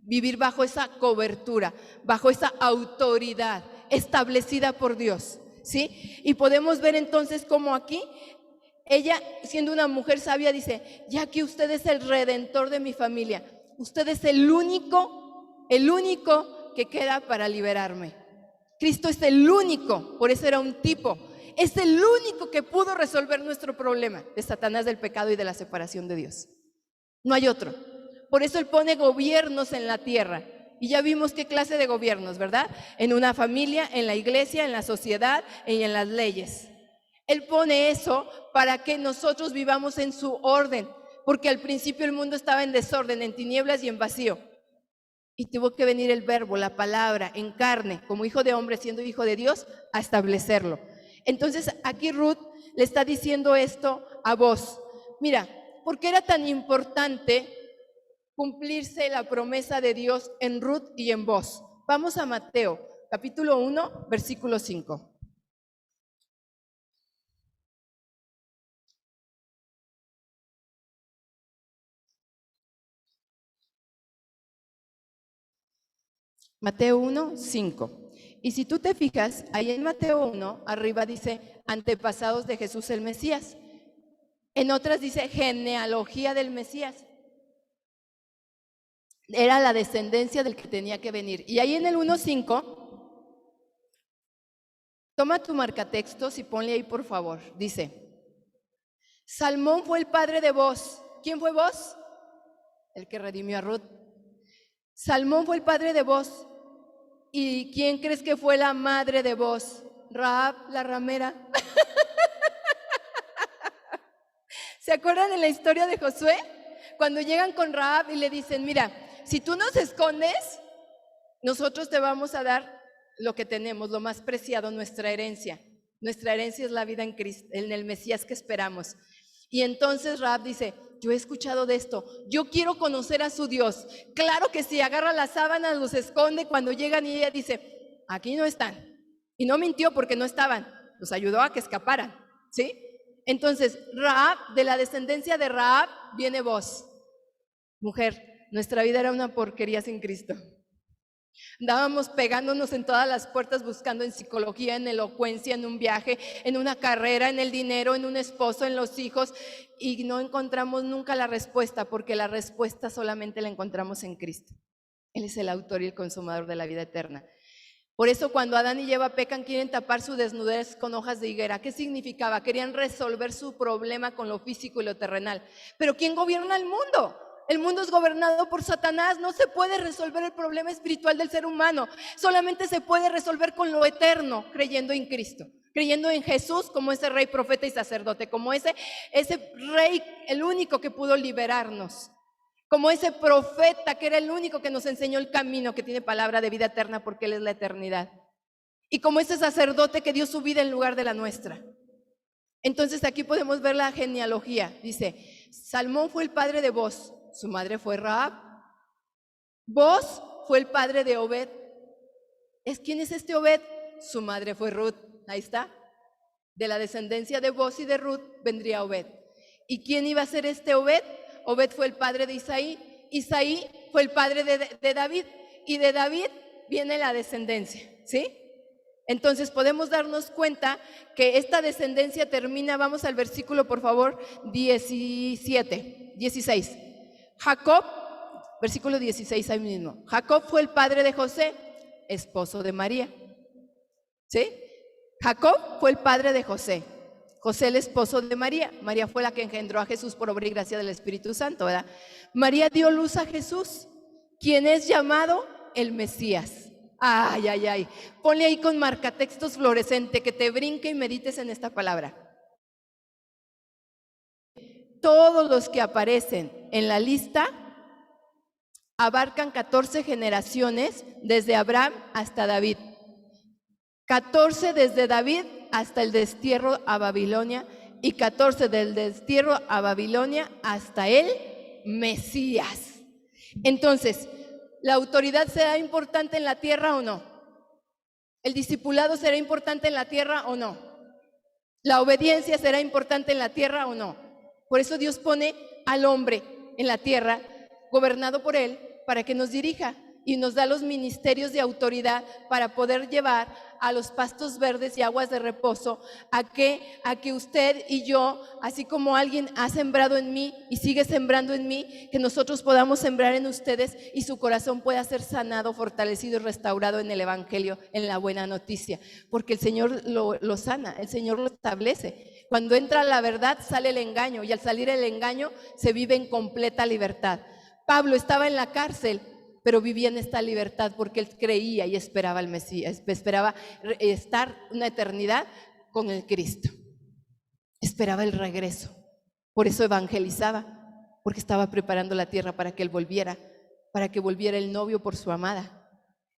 vivir bajo esa cobertura, bajo esa autoridad establecida por Dios, ¿sí? Y podemos ver entonces cómo aquí ella, siendo una mujer sabia, dice, ya que usted es el redentor de mi familia, usted es el único que queda para liberarme. Cristo es el único, por eso era un tipo. Es el único que pudo resolver nuestro problema de Satanás, del pecado y de la separación de Dios. No hay otro. Por eso Él pone gobiernos en la tierra. Y ya vimos qué clase de gobiernos, ¿verdad? En una familia, en la iglesia, en la sociedad y en las leyes. Él pone eso para que nosotros vivamos en su orden. Porque al principio el mundo estaba en desorden, en tinieblas y en vacío. Y tuvo que venir el verbo, la palabra, en carne, como hijo de hombre, siendo hijo de Dios, a establecerlo. Entonces aquí Ruth le está diciendo esto a Booz. Mira, ¿por qué era tan importante cumplirse la promesa de Dios en Ruth y en Booz? Vamos a Mateo, capítulo 1, versículo 5. Mateo 1, 5. Y si tú te fijas, ahí en Mateo 1, arriba dice antepasados de Jesús el Mesías. En otras dice genealogía del Mesías. Era la descendencia del que tenía que venir. Y ahí en el 1.5, toma tu marcatextos y ponle ahí por favor. Dice, Salmón fue el padre de Booz. ¿Quién fue Booz? El que redimió a Ruth. Salmón fue el padre de Booz. ¿Y quién crees que fue la madre de Booz? Rahab, la ramera. ¿Se acuerdan de la historia de Josué? Cuando llegan con Rahab y le dicen, mira, si tú nos escondes, nosotros te vamos a dar lo que tenemos, lo más preciado, nuestra herencia. Nuestra herencia es la vida en Cristo, en el Mesías que esperamos. Y entonces Rahab dice, yo he escuchado de esto, yo quiero conocer a su Dios. Claro que sí, agarra las sábanas, los esconde, cuando llegan y ella dice, aquí no están. Y no mintió porque no estaban, los ayudó a que escaparan, ¿sí? Entonces, Rahab, de la descendencia de Rahab, viene Booz. Mujer, nuestra vida era una porquería sin Cristo. Andábamos pegándonos en todas las puertas buscando en psicología, en elocuencia, en un viaje, en una carrera, en el dinero, en un esposo, en los hijos, y no encontramos nunca la respuesta, porque la respuesta solamente la encontramos en Cristo. Él es el autor y el consumador de la vida eterna. Por eso cuando Adán y Eva pecan, quieren tapar su desnudez con hojas de higuera. ¿Qué significaba? Querían resolver su problema con lo físico y lo terrenal. Pero ¿quién gobierna el mundo? El mundo es gobernado por Satanás. No se puede resolver el problema espiritual del ser humano. Solamente se puede resolver con lo eterno, creyendo en Cristo, creyendo en Jesús como ese rey, profeta y sacerdote, como ese rey, el único que pudo liberarnos, como ese profeta que era el único que nos enseñó el camino, que tiene palabra de vida eterna porque Él es la eternidad, y como ese sacerdote que dio su vida en lugar de la nuestra. Entonces aquí podemos ver la genealogía. Dice, Salmón fue el padre de Booz, su madre fue Rahab. Booz fue el padre de Obed. ¿Quién es este Obed? Su madre fue Ruth. Ahí está. De la descendencia de Booz y de Ruth vendría Obed. ¿Y quién iba a ser este Obed? Obed fue el padre de Isaí. Isaí fue el padre de David. Y de David viene la descendencia, ¿sí? Entonces podemos darnos cuenta que esta descendencia termina, vamos al versículo por favor, 16. Jacob, versículo 16 ahí mismo. Jacob fue el padre de José, esposo de María. ¿Sí? Jacob fue el padre de José. José el esposo de María. María fue la que engendró a Jesús por obra y gracia del Espíritu Santo, ¿verdad? María dio luz a Jesús, quien es llamado el Mesías. Ay, ay, ay. Ponle ahí con marcatextos fluorescente, que te brinque y medites en esta palabra. Todos los que aparecen en la lista abarcan 14 generaciones desde Abraham hasta David. 14 desde David hasta el destierro a Babilonia y 14 del destierro a Babilonia hasta el Mesías. Entonces, ¿la autoridad será importante en la tierra o no? ¿El discipulado será importante en la tierra o no? ¿La obediencia será importante en la tierra o no? Por eso Dios pone al hombre en la tierra, gobernado por Él, para que nos dirija y nos da los ministerios de autoridad para poder llevar a los pastos verdes y aguas de reposo, a que usted y yo, así como alguien ha sembrado en mí y sigue sembrando en mí, que nosotros podamos sembrar en ustedes y su corazón pueda ser sanado, fortalecido y restaurado en el Evangelio, en la buena noticia, porque el Señor lo sana, el Señor lo establece. Cuando entra la verdad sale el engaño, y al salir el engaño se vive en completa libertad. Pablo estaba en la cárcel, pero vivía en esta libertad porque él creía y esperaba al Mesías, esperaba estar una eternidad con el Cristo, esperaba el regreso. Por eso evangelizaba, porque estaba preparando la tierra para que él volviera, para que volviera el novio por su amada.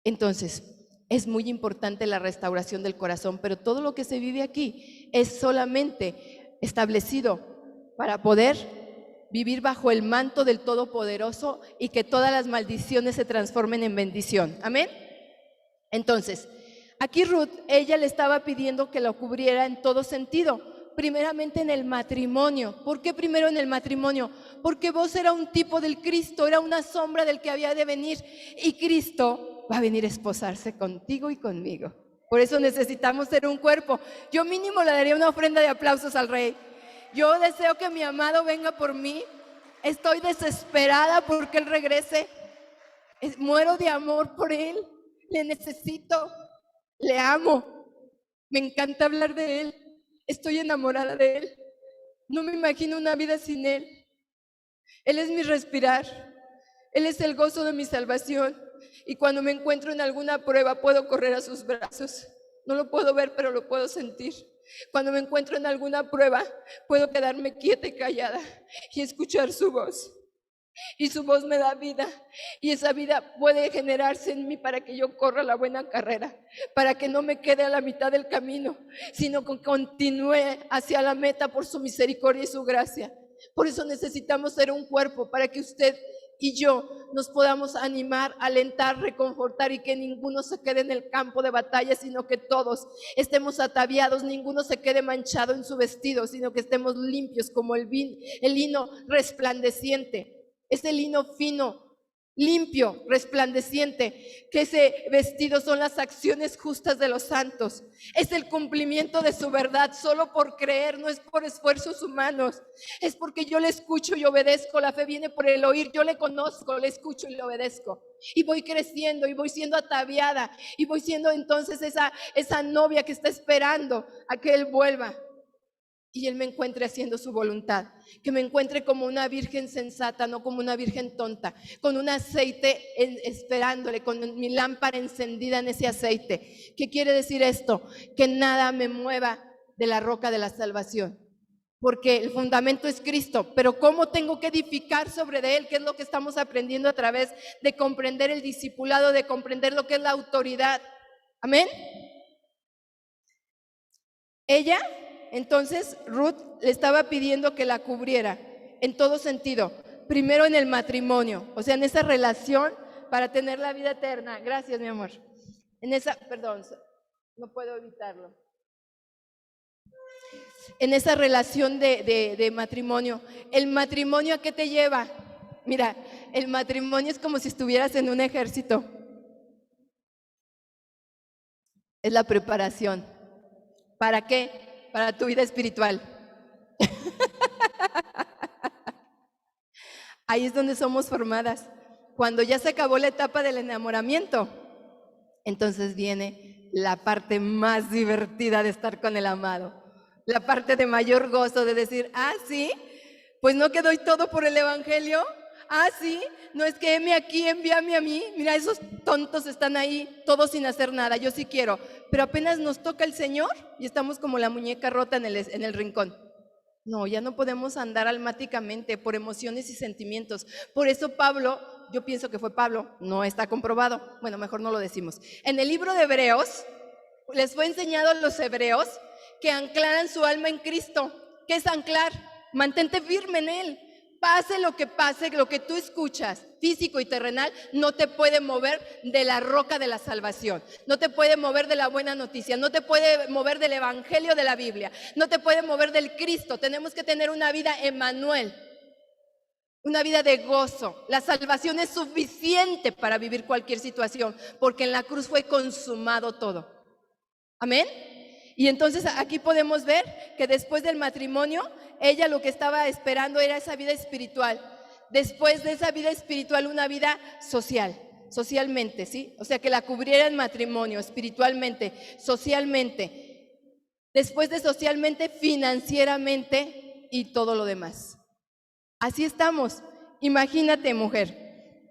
Entonces, es muy importante la restauración del corazón, pero todo lo que se vive aquí es solamente establecido para poder vivir bajo el manto del Todopoderoso y que todas las maldiciones se transformen en bendición. Amén. Entonces, aquí Ruth, ella le estaba pidiendo que lo cubriera en todo sentido. Primeramente en el matrimonio. ¿Por qué primero en el matrimonio? Porque vos era un tipo del Cristo, era una sombra del que había de venir. Y Cristo va a venir a esposarse contigo y conmigo. Por eso necesitamos ser un cuerpo. Yo mínimo le daría una ofrenda de aplausos al Rey. Yo deseo que mi amado venga por mí. Estoy desesperada porque Él regrese. Muero de amor por Él. Le necesito. Le amo. Me encanta hablar de Él. Estoy enamorada de Él. No me imagino una vida sin Él. Él es mi respirar. Él es el gozo de mi salvación. Y cuando me encuentro en alguna prueba, puedo correr a sus brazos. No lo puedo ver, pero lo puedo sentir. Cuando me encuentro en alguna prueba, puedo quedarme quieta y callada y escuchar su voz. Y su voz me da vida, y esa vida puede generarse en mí para que yo corra la buena carrera, para que no me quede a la mitad del camino, sino que continúe hacia la meta por su misericordia y su gracia. Por eso necesitamos ser un cuerpo, para que usted y yo nos podamos animar, alentar, reconfortar, y que ninguno se quede en el campo de batalla, sino que todos estemos ataviados, ninguno se quede manchado en su vestido, sino que estemos limpios como el lino resplandeciente. Ese lino fino, limpio, resplandeciente, que ese vestido son las acciones justas de los santos. Es el cumplimiento de su verdad, solo por creer, no es por esfuerzos humanos. Es porque yo le escucho y obedezco. La fe viene por el oír. Yo le conozco, le escucho y le obedezco. Y voy creciendo y voy siendo ataviada. Y voy siendo entonces esa novia que está esperando a que Él vuelva. Y Él me encuentre haciendo su voluntad, que me encuentre como una virgen sensata, no como una virgen tonta, con un aceite esperándole, con mi lámpara encendida en ese aceite. ¿Qué quiere decir esto? Que nada me mueva de la roca de la salvación, porque el fundamento es Cristo. Pero ¿cómo tengo que edificar sobre de Él? ¿Qué es lo que estamos aprendiendo a través de comprender el discipulado, de comprender lo que es la autoridad? Amén. Ella, entonces, Ruth le estaba pidiendo que la cubriera en todo sentido. Primero en el matrimonio, o sea, en esa relación para tener la vida eterna. Gracias, mi amor. Perdón, no puedo evitarlo. En esa relación de matrimonio. ¿El matrimonio a qué te lleva? Mira, el matrimonio es como si estuvieras en un ejército. Es la preparación. ¿Para qué? Para tu vida espiritual. Ahí es donde somos formadas. Cuando ya se acabó la etapa del enamoramiento, entonces viene la parte más divertida de estar con el amado. La parte de mayor gozo de decir, sí, pues no que doy todo por el evangelio. Sí, no es que heme aquí, envíame a mí. Mira, esos tontos están ahí, todos sin hacer nada. Yo sí quiero. Pero apenas nos toca el Señor y estamos como la muñeca rota en el rincón. No, ya no podemos andar almáticamente por emociones y sentimientos. Por eso Pablo, yo pienso que fue Pablo, no está comprobado. Bueno, mejor no lo decimos. En el libro de Hebreos, les fue enseñado a los hebreos que anclaran su alma en Cristo. ¿Qué es anclar? Mantente firme en Él. Pase, lo que tú escuchas, físico y terrenal, no te puede mover de la roca de la salvación, no te puede mover de la buena noticia, no te puede mover del evangelio de la Biblia, no te puede mover del Cristo. Tenemos que tener una vida Emmanuel, una vida de gozo. La salvación es suficiente para vivir cualquier situación, porque en la cruz fue consumado todo. Amén. Y entonces aquí podemos ver que después del matrimonio, ella lo que estaba esperando era esa vida espiritual. Después de esa vida espiritual, una vida socialmente, ¿sí? O sea, que la cubriera el matrimonio, espiritualmente, socialmente. Después de socialmente, financieramente y todo lo demás. Así estamos. Imagínate, mujer.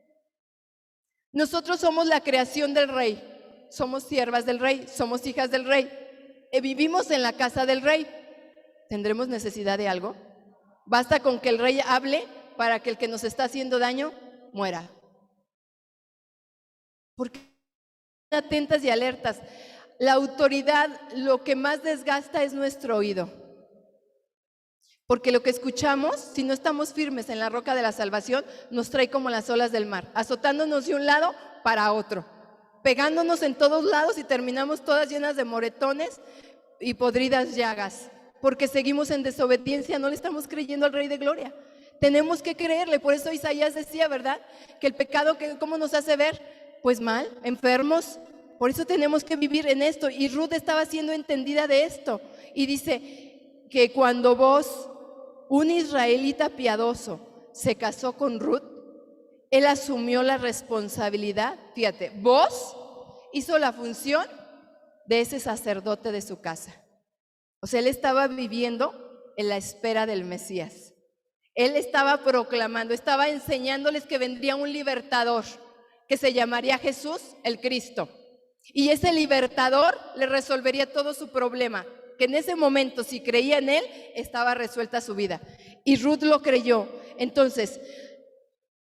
Nosotros somos la creación del Rey. Somos siervas del Rey, somos hijas del Rey. Vivimos en la casa del Rey. ¿Tendremos necesidad de algo? Basta con que el Rey hable para que el que nos está haciendo daño muera. ¿Por qué atentas y alertas. La autoridad, lo que más desgasta es nuestro oído. Porque lo que escuchamos, si no estamos firmes en la roca de la salvación, nos trae como las olas del mar, azotándonos de un lado para otro, pegándonos en todos lados y terminamos todas llenas de moretones y podridas llagas, porque seguimos en desobediencia, no le estamos creyendo al Rey de Gloria. Tenemos que creerle, por eso Isaías decía, ¿verdad? Que el pecado, ¿cómo nos hace ver? Pues mal, enfermos. Por eso tenemos que vivir en esto. Y Ruth estaba siendo entendida de esto. Y dice que cuando vos, un israelita piadoso, se casó con Ruth, él asumió la responsabilidad. Fíjate, vos hizo la función de ese sacerdote de su casa. O sea, él estaba viviendo en la espera del Mesías. Él estaba proclamando, estaba enseñándoles que vendría un libertador, que se llamaría Jesús el Cristo. Y ese libertador le resolvería todo su problema, que en ese momento, si creía en él, estaba resuelta su vida. Y Ruth lo creyó. Entonces,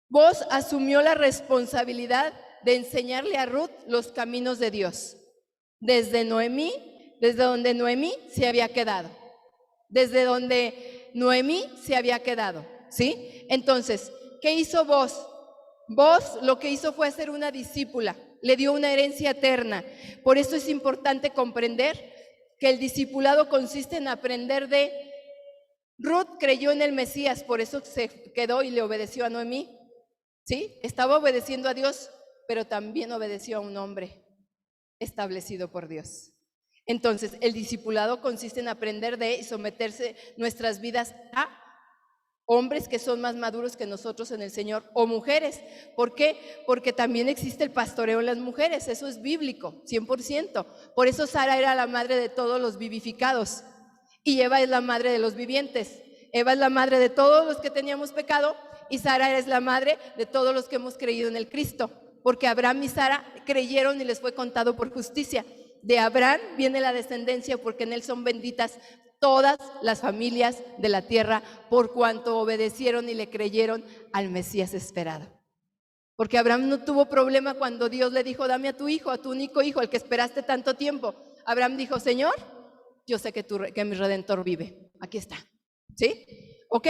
Boaz asumió la responsabilidad de enseñarle a Ruth los caminos de Dios. Desde donde Noemí se había quedado. Desde donde Noemí se había quedado, ¿sí? Entonces, ¿qué hizo Boaz? Boaz lo que hizo fue hacer una discípula, le dio una herencia eterna. Por eso es importante comprender que el discipulado consiste en aprender de... Ruth creyó en el Mesías, por eso se quedó y le obedeció a Noemí, ¿sí? Estaba obedeciendo a Dios, pero también obedeció a un hombre establecido por Dios. Entonces, el discipulado consiste en aprender de y someterse nuestras vidas a hombres que son más maduros que nosotros en el Señor, o mujeres. ¿Por qué? Porque también existe el pastoreo en las mujeres, eso es bíblico, 100%. Por eso Sara era la madre de todos los vivificados y Eva es la madre de los vivientes. Eva es la madre de todos los que teníamos pecado y Sara es la madre de todos los que hemos creído en el Cristo, porque Abraham y Sara creyeron y les fue contado por justicia. De Abraham viene la descendencia, porque en él son benditas todas las familias de la tierra, por cuanto obedecieron y le creyeron al Mesías esperado. Porque Abraham no tuvo problema cuando Dios le dijo, dame a tu hijo, a tu único hijo, el que esperaste tanto tiempo. Abraham dijo, Señor, yo sé que mi Redentor vive. Aquí está. ¿Sí? ¿Ok?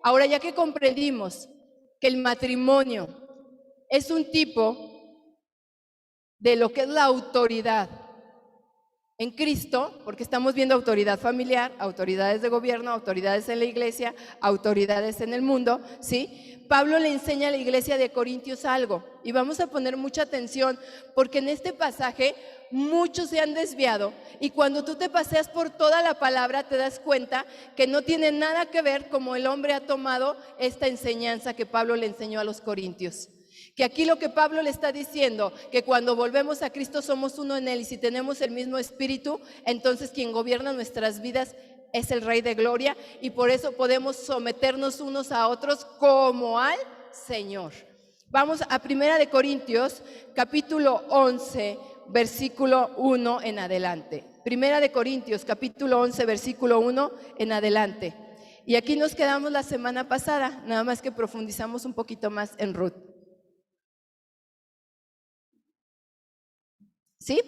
Ahora, ya que comprendimos que el matrimonio es un tipo de lo que es la autoridad en Cristo, porque estamos viendo autoridad familiar, autoridades de gobierno, autoridades en la iglesia, autoridades en el mundo, ¿sí? Pablo le enseña a la iglesia de Corintios algo, y vamos a poner mucha atención, porque en este pasaje muchos se han desviado, y cuando tú te paseas por toda la palabra te das cuenta que no tiene nada que ver como el hombre ha tomado esta enseñanza que Pablo le enseñó a los corintios. Que aquí lo que Pablo le está diciendo, que cuando volvemos a Cristo somos uno en él, y si tenemos el mismo espíritu, entonces quien gobierna nuestras vidas es el Rey de Gloria, y por eso podemos someternos unos a otros como al Señor. Vamos a 1 Corintios, capítulo 11, versículo 1 en adelante. 1 Corintios, capítulo 11, versículo 1 en adelante. Y aquí nos quedamos la semana pasada, nada más que profundizamos un poquito más en Ruth. ¿Sí?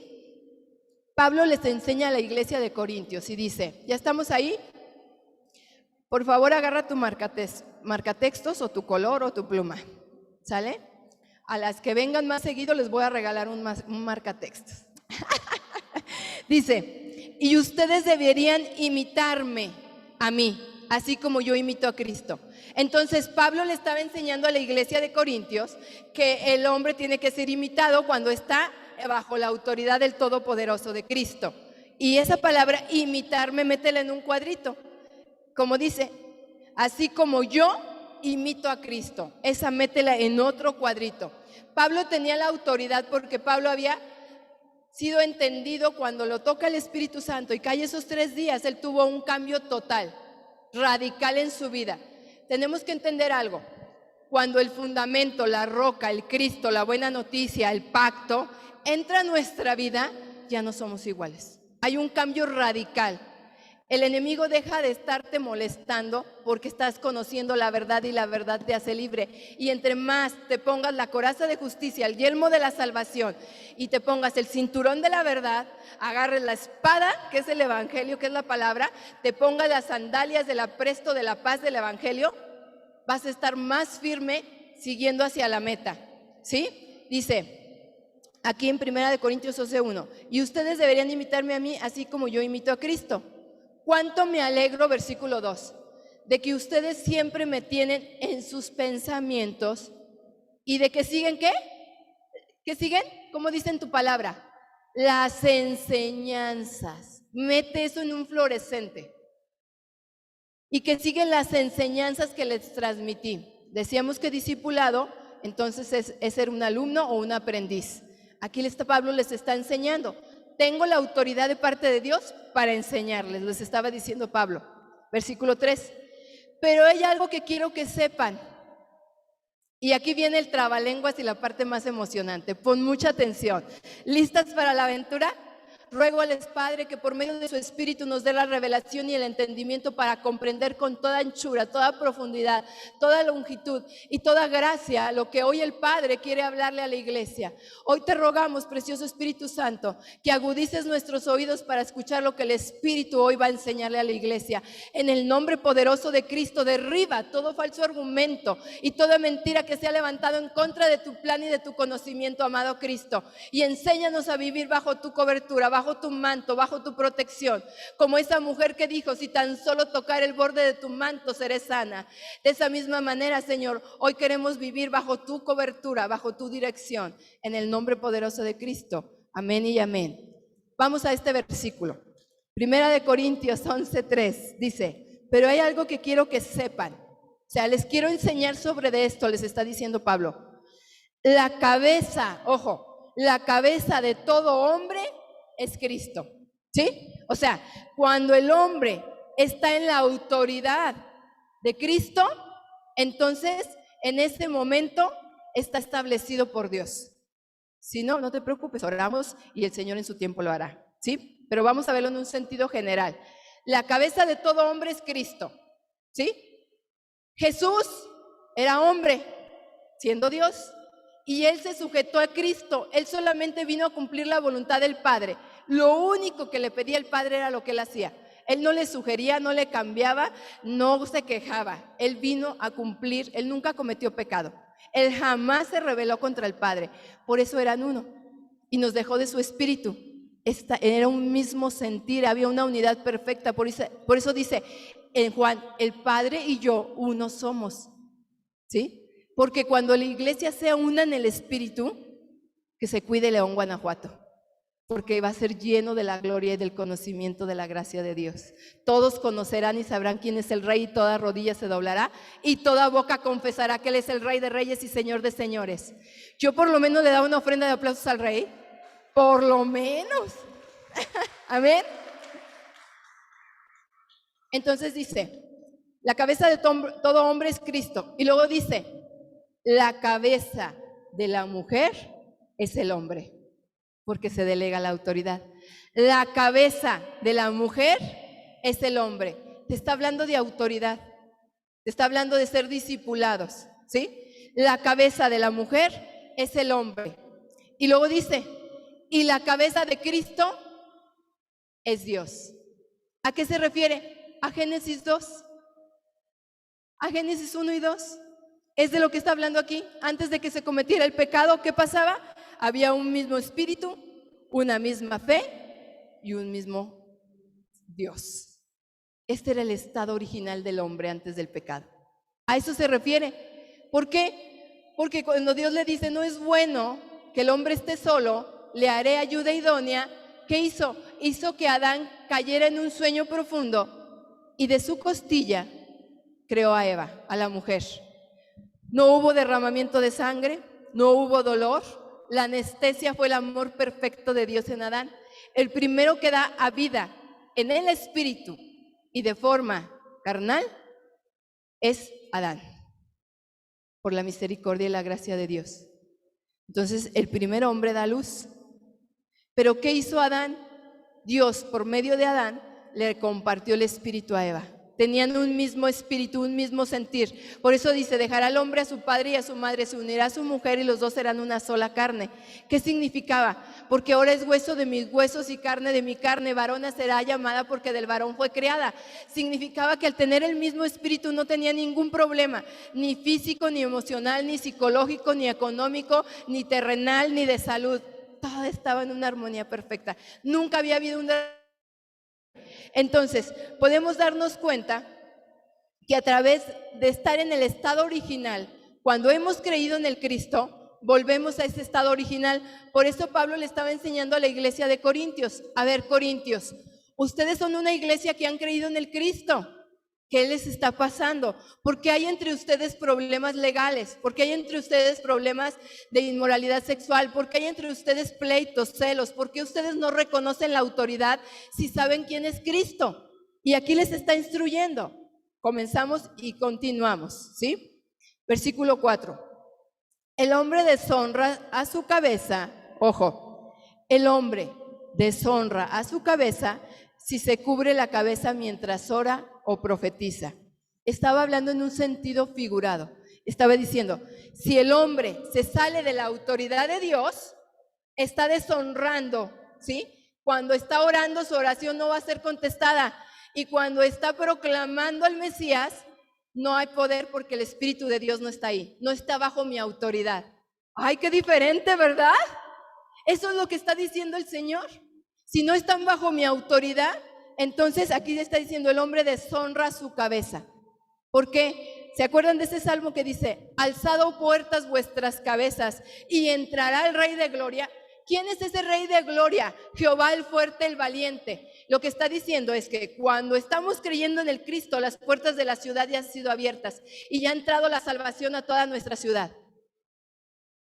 Pablo les enseña a la iglesia de Corintios y dice, ¿ya estamos ahí? Por favor, agarra tu marcatextos o tu color o tu pluma, ¿sale? A las que vengan más seguido les voy a regalar un marcatextos. Dice, y ustedes deberían imitarme a mí, así como yo imito a Cristo. Entonces Pablo le estaba enseñando a la iglesia de Corintios que el hombre tiene que ser imitado cuando está bajo la autoridad del Todopoderoso de Cristo. Y esa palabra imitarme, métela en un cuadrito, como dice, así como yo imito a Cristo, esa métela en otro cuadrito. Pablo tenía la autoridad porque Pablo había sido entendido cuando lo toca el Espíritu Santo y cae esos 3 días, él tuvo un cambio total, radical en su vida. Tenemos que entender algo, cuando el fundamento, la roca, el Cristo, la buena noticia, el pacto, entra a nuestra vida, ya no somos iguales. Hay un cambio radical. El enemigo deja de estarte molestando porque estás conociendo la verdad y la verdad te hace libre. Y entre más te pongas la coraza de justicia, el yelmo de la salvación y te pongas el cinturón de la verdad, agarres la espada, que es el evangelio, que es la palabra, te pongas las sandalias del apresto de la paz del evangelio, vas a estar más firme siguiendo hacia la meta. ¿Sí? Dice aquí en 1 Corintios 11:1, y ustedes deberían imitarme a mí así como yo imito a Cristo. ¿Cuánto me alegro, versículo 2, de que ustedes siempre me tienen en sus pensamientos y de que siguen ¿qué? ¿Qué siguen? ¿Cómo dice en tu palabra? Las enseñanzas. Mete eso en un fluorescente. Y que siguen las enseñanzas que les transmití. Decíamos que discipulado, entonces es ser un alumno o un aprendiz. Aquí Pablo les está enseñando. Tengo la autoridad de parte de Dios para enseñarles, les estaba diciendo Pablo. Versículo 3. Pero hay algo que quiero que sepan. Y aquí viene el trabalenguas y la parte más emocionante. Pon mucha atención. ¿Listas para la aventura? Ruego al Padre que por medio de su Espíritu nos dé la revelación y el entendimiento para comprender con toda anchura, toda profundidad, toda longitud y toda gracia lo que hoy el Padre quiere hablarle a la iglesia. Hoy te rogamos, precioso Espíritu Santo, que agudices nuestros oídos para escuchar lo que el Espíritu hoy va a enseñarle a la iglesia. En el nombre poderoso de Cristo, derriba todo falso argumento y toda mentira que se ha levantado en contra de tu plan y de tu conocimiento, amado Cristo, y enséñanos a vivir bajo tu cobertura, bajo tu manto, bajo tu protección, como esa mujer que dijo, si tan solo tocar el borde de tu manto seré sana. De esa misma manera, Señor, hoy queremos vivir bajo tu cobertura, bajo tu dirección, en el nombre poderoso de Cristo. Amén y amén. Vamos a este versículo. 1 Corintios 11:3 dice, pero hay algo que quiero que sepan. O sea, les quiero enseñar sobre de esto, les está diciendo Pablo. La cabeza, ojo, la cabeza de todo hombre es Cristo, ¿sí? O sea, cuando el hombre está en la autoridad de Cristo, entonces en ese momento está establecido por Dios. Si no, no te preocupes, oramos y el Señor en su tiempo lo hará, ¿sí? Pero vamos a verlo en un sentido general. La cabeza de todo hombre es Cristo, ¿sí? Jesús era hombre, siendo Dios. Y él se sujetó a Cristo. Él solamente vino a cumplir la voluntad del Padre. Lo único que le pedía el Padre era lo que él hacía. Él no le sugería, no le cambiaba, no se quejaba. Él vino a cumplir, él nunca cometió pecado. Él jamás se rebeló contra el Padre. Por eso eran uno. Y nos dejó de su espíritu. Era un mismo sentir, había una unidad perfecta. Por eso dice en Juan, el Padre y yo uno somos. ¿Sí? Porque cuando la iglesia sea una en el Espíritu, que se cuide León, Guanajuato, porque va a ser lleno de la gloria y del conocimiento de la gracia de Dios. Todos conocerán y sabrán quién es el Rey y toda rodilla se doblará y toda boca confesará que Él es el Rey de reyes y Señor de señores. Yo por lo menos le daba una ofrenda de aplausos al Rey, por lo menos. Amén. Entonces dice, la cabeza de todo hombre es Cristo. Y luego dice, la cabeza de la mujer es el hombre, porque se delega la autoridad. La cabeza de la mujer es el hombre. Te está hablando de autoridad, te está hablando de ser discipulados, ¿sí? La cabeza de la mujer es el hombre. Y luego dice, y la cabeza de Cristo es Dios. ¿A qué se refiere? A Génesis 2. A Génesis 1 y 2. Es de lo que está hablando aquí. Antes de que se cometiera el pecado, ¿qué pasaba? Había un mismo espíritu, una misma fe y un mismo Dios. Este era el estado original del hombre antes del pecado. A eso se refiere. ¿Por qué? Porque cuando Dios le dice, no es bueno que el hombre esté solo, le haré ayuda idónea, ¿qué hizo? Hizo que Adán cayera en un sueño profundo y de su costilla creó a Eva, a la mujer. No hubo derramamiento de sangre, no hubo dolor. La anestesia fue el amor perfecto de Dios en Adán. El primero que da a vida en el espíritu y de forma carnal es Adán, por la misericordia y la gracia de Dios. Entonces, el primer hombre da luz. ¿Pero qué hizo Adán? Dios, por medio de Adán, le compartió el espíritu a Eva. Tenían un mismo espíritu, un mismo sentir. Por eso dice, dejará al hombre a su padre y a su madre, se unirá a su mujer y los dos serán una sola carne. ¿Qué significaba? Porque ahora es hueso de mis huesos y carne de mi carne, varona será llamada porque del varón fue creada. Significaba que al tener el mismo espíritu no tenía ningún problema, ni físico, ni emocional, ni psicológico, ni económico, ni terrenal, ni de salud. Todo estaba en una armonía perfecta. Nunca había habido una... Entonces, podemos darnos cuenta que a través de estar en el estado original, cuando hemos creído en el Cristo, volvemos a ese estado original. Por eso Pablo le estaba enseñando a la iglesia de Corintios. A ver, Corintios, ustedes son una iglesia que han creído en el Cristo. ¿Qué les está pasando? ¿Por qué hay entre ustedes problemas legales? ¿Por qué hay entre ustedes problemas de inmoralidad sexual? ¿Por qué hay entre ustedes pleitos, celos? ¿Por qué ustedes no reconocen la autoridad si saben quién es Cristo? Y aquí les está instruyendo. Comenzamos y continuamos, ¿sí? Versículo 4. El hombre deshonra a su cabeza, ojo, el hombre deshonra a su cabeza si se cubre la cabeza mientras ora o profetiza. Estaba hablando en un sentido figurado. Estaba diciendo, si el hombre se sale de la autoridad de Dios, está deshonrando, ¿sí? Cuando está orando, su oración no va a ser contestada. Y cuando está proclamando al Mesías, no hay poder porque el Espíritu de Dios no está ahí. No está bajo mi autoridad. ¡Ay, qué diferente!, ¿verdad? Eso es lo que está diciendo el Señor. Si no están bajo mi autoridad, entonces aquí está diciendo, el hombre deshonra su cabeza. ¿Por qué? ¿Se acuerdan de ese salmo que dice, alzado puertas vuestras cabezas y entrará el Rey de Gloria? ¿Quién es ese Rey de Gloria? Jehová el fuerte, el valiente. Lo que está diciendo es que cuando estamos creyendo en el Cristo, las puertas de la ciudad ya han sido abiertas y ya ha entrado la salvación a toda nuestra ciudad.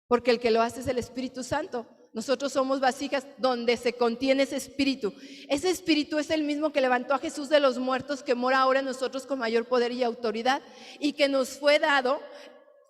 Porque el que lo hace es el Espíritu Santo. Nosotros somos vasijas donde se contiene ese espíritu. Ese espíritu es el mismo que levantó a Jesús de los muertos, que mora ahora en nosotros con mayor poder y autoridad, y que nos fue dado.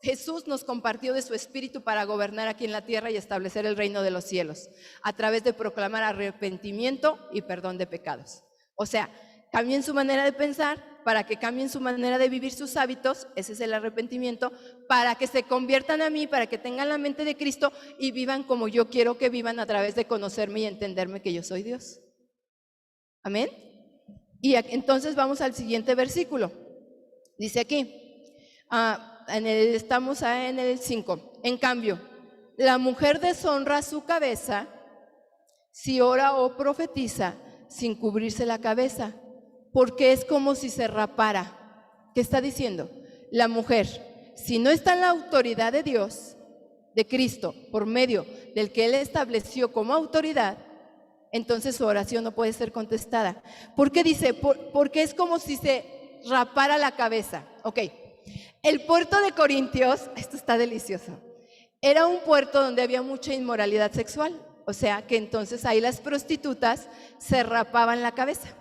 Jesús nos compartió de su espíritu para gobernar aquí en la tierra y establecer el reino de los cielos, a través de proclamar arrepentimiento y perdón de pecados. O sea, cambien su manera de pensar para que cambien su manera de vivir sus hábitos, ese es el arrepentimiento, para que se conviertan a mí, para que tengan la mente de Cristo y vivan como yo quiero que vivan, a través de conocerme y entenderme que yo soy Dios. Amén. Y entonces vamos al siguiente versículo. Dice aquí, estamos en el 5. En cambio, la mujer deshonra su cabeza si ora o profetiza sin cubrirse la cabeza, porque es como si se rapara. ¿Qué está diciendo? La mujer, si no está en la autoridad de Dios, de Cristo, por medio del que Él estableció como autoridad, entonces su oración no puede ser contestada. ¿Por qué dice? Porque es como si se rapara la cabeza. Ok, el puerto de Corintios, esto está delicioso, era un puerto donde había mucha inmoralidad sexual. O sea que entonces ahí las prostitutas se rapaban la cabeza.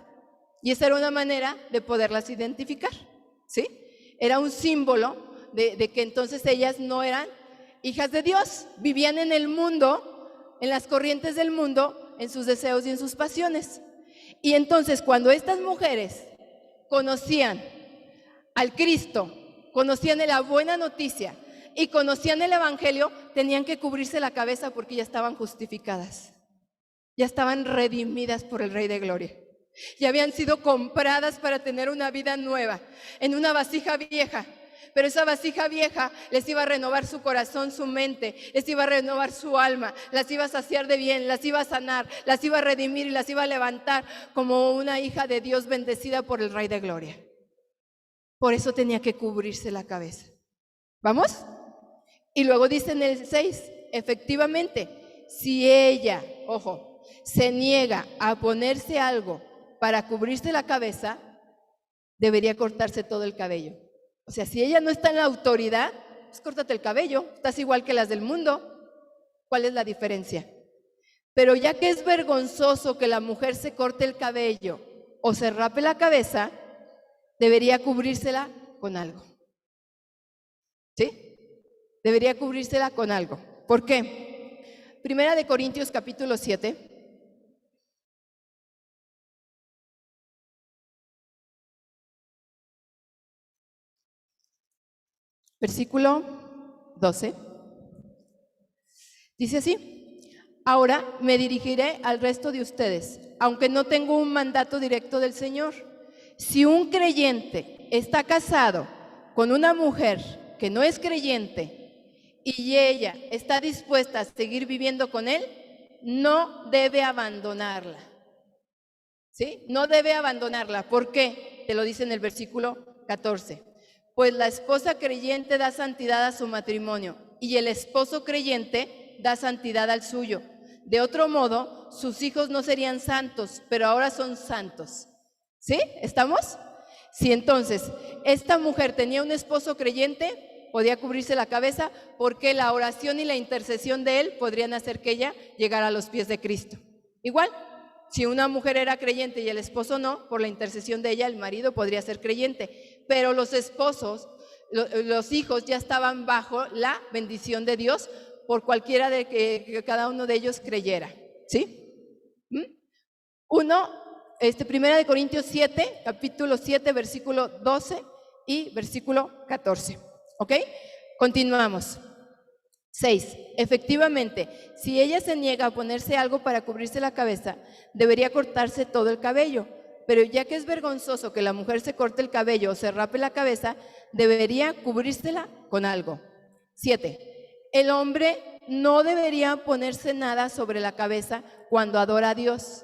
Y esa era una manera de poderlas identificar, ¿sí? Era un símbolo de que entonces ellas no eran hijas de Dios, vivían en el mundo, en las corrientes del mundo, en sus deseos y en sus pasiones. Y entonces cuando estas mujeres conocían al Cristo, conocían de la buena noticia y conocían el Evangelio, tenían que cubrirse la cabeza porque ya estaban justificadas, ya estaban redimidas por el Rey de Gloria. Ya habían sido compradas para tener una vida nueva en una vasija vieja, pero esa vasija vieja les iba a renovar su corazón, su mente, les iba a renovar su alma, las iba a saciar de bien, las iba a sanar, las iba a redimir y las iba a levantar como una hija de Dios bendecida por el Rey de Gloria. Por eso tenía que cubrirse la cabeza. ¿Vamos? Y luego dice en el 6, efectivamente, si ella, ojo, se niega a ponerse algo para cubrirse la cabeza, debería cortarse todo el cabello. O sea, si ella no está en la autoridad, pues córtate el cabello, estás igual que las del mundo. ¿Cuál es la diferencia? Pero ya que es vergonzoso que la mujer se corte el cabello o se rape la cabeza, debería cubrírsela con algo. ¿Sí? Debería cubrírsela con algo. ¿Por qué? Primera de Corintios capítulo 7. Versículo 12. Dice así: ahora me dirigiré al resto de ustedes, aunque no tengo un mandato directo del Señor. Si un creyente está casado con una mujer que no es creyente y ella está dispuesta a seguir viviendo con él, no debe abandonarla. ¿Sí? No debe abandonarla. ¿Por qué? Te lo dice en el versículo 14. Pues la esposa creyente da santidad a su matrimonio y el esposo creyente da santidad al suyo. De otro modo, sus hijos no serían santos, pero ahora son santos. ¿Sí? ¿Estamos? Si entonces esta mujer tenía un esposo creyente, podía cubrirse la cabeza, porque la oración y la intercesión de él podrían hacer que ella llegara a los pies de Cristo. Igual, si una mujer era creyente y el esposo no, por la intercesión de ella el marido podría ser creyente, pero los esposos, los hijos ya estaban bajo la bendición de Dios por cualquiera de que cada uno de ellos creyera. ¿Sí? Primera de Corintios 7, capítulo 7, versículo 12 y versículo 14. ¿Ok? Continuamos. 6. Efectivamente, si ella se niega a ponerse algo para cubrirse la cabeza, debería cortarse todo el cabello. Pero ya que es vergonzoso que la mujer se corte el cabello o se rape la cabeza, debería cubrírsela con algo. 7. El hombre no debería ponerse nada sobre la cabeza cuando adora a Dios.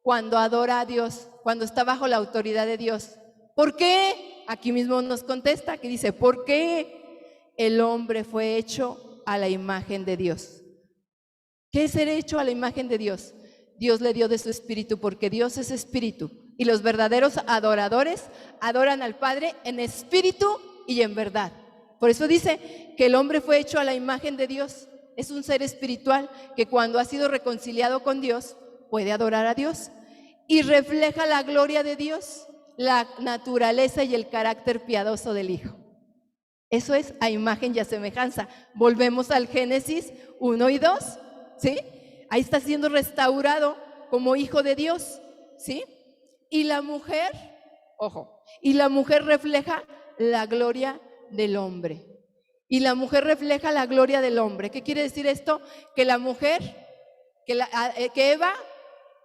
Cuando adora a Dios, cuando está bajo la autoridad de Dios. ¿Por qué? Aquí mismo nos contesta, que dice, ¿por qué? El hombre fue hecho a la imagen de Dios. ¿Qué es ser hecho a la imagen de Dios? Dios le dio de su espíritu, porque Dios es espíritu. Y los verdaderos adoradores adoran al Padre en espíritu y en verdad. Por eso dice que el hombre fue hecho a la imagen de Dios. Es un ser espiritual que cuando ha sido reconciliado con Dios, puede adorar a Dios. Y refleja la gloria de Dios, la naturaleza y el carácter piadoso del Hijo. Eso es a imagen y a semejanza. Volvemos al Génesis 1 y 2, ¿sí? Ahí está siendo restaurado como hijo de Dios, ¿sí? Y la mujer, ojo, y la mujer refleja la gloria del hombre. Y la mujer refleja la gloria del hombre. ¿Qué quiere decir esto? Que la mujer, que Eva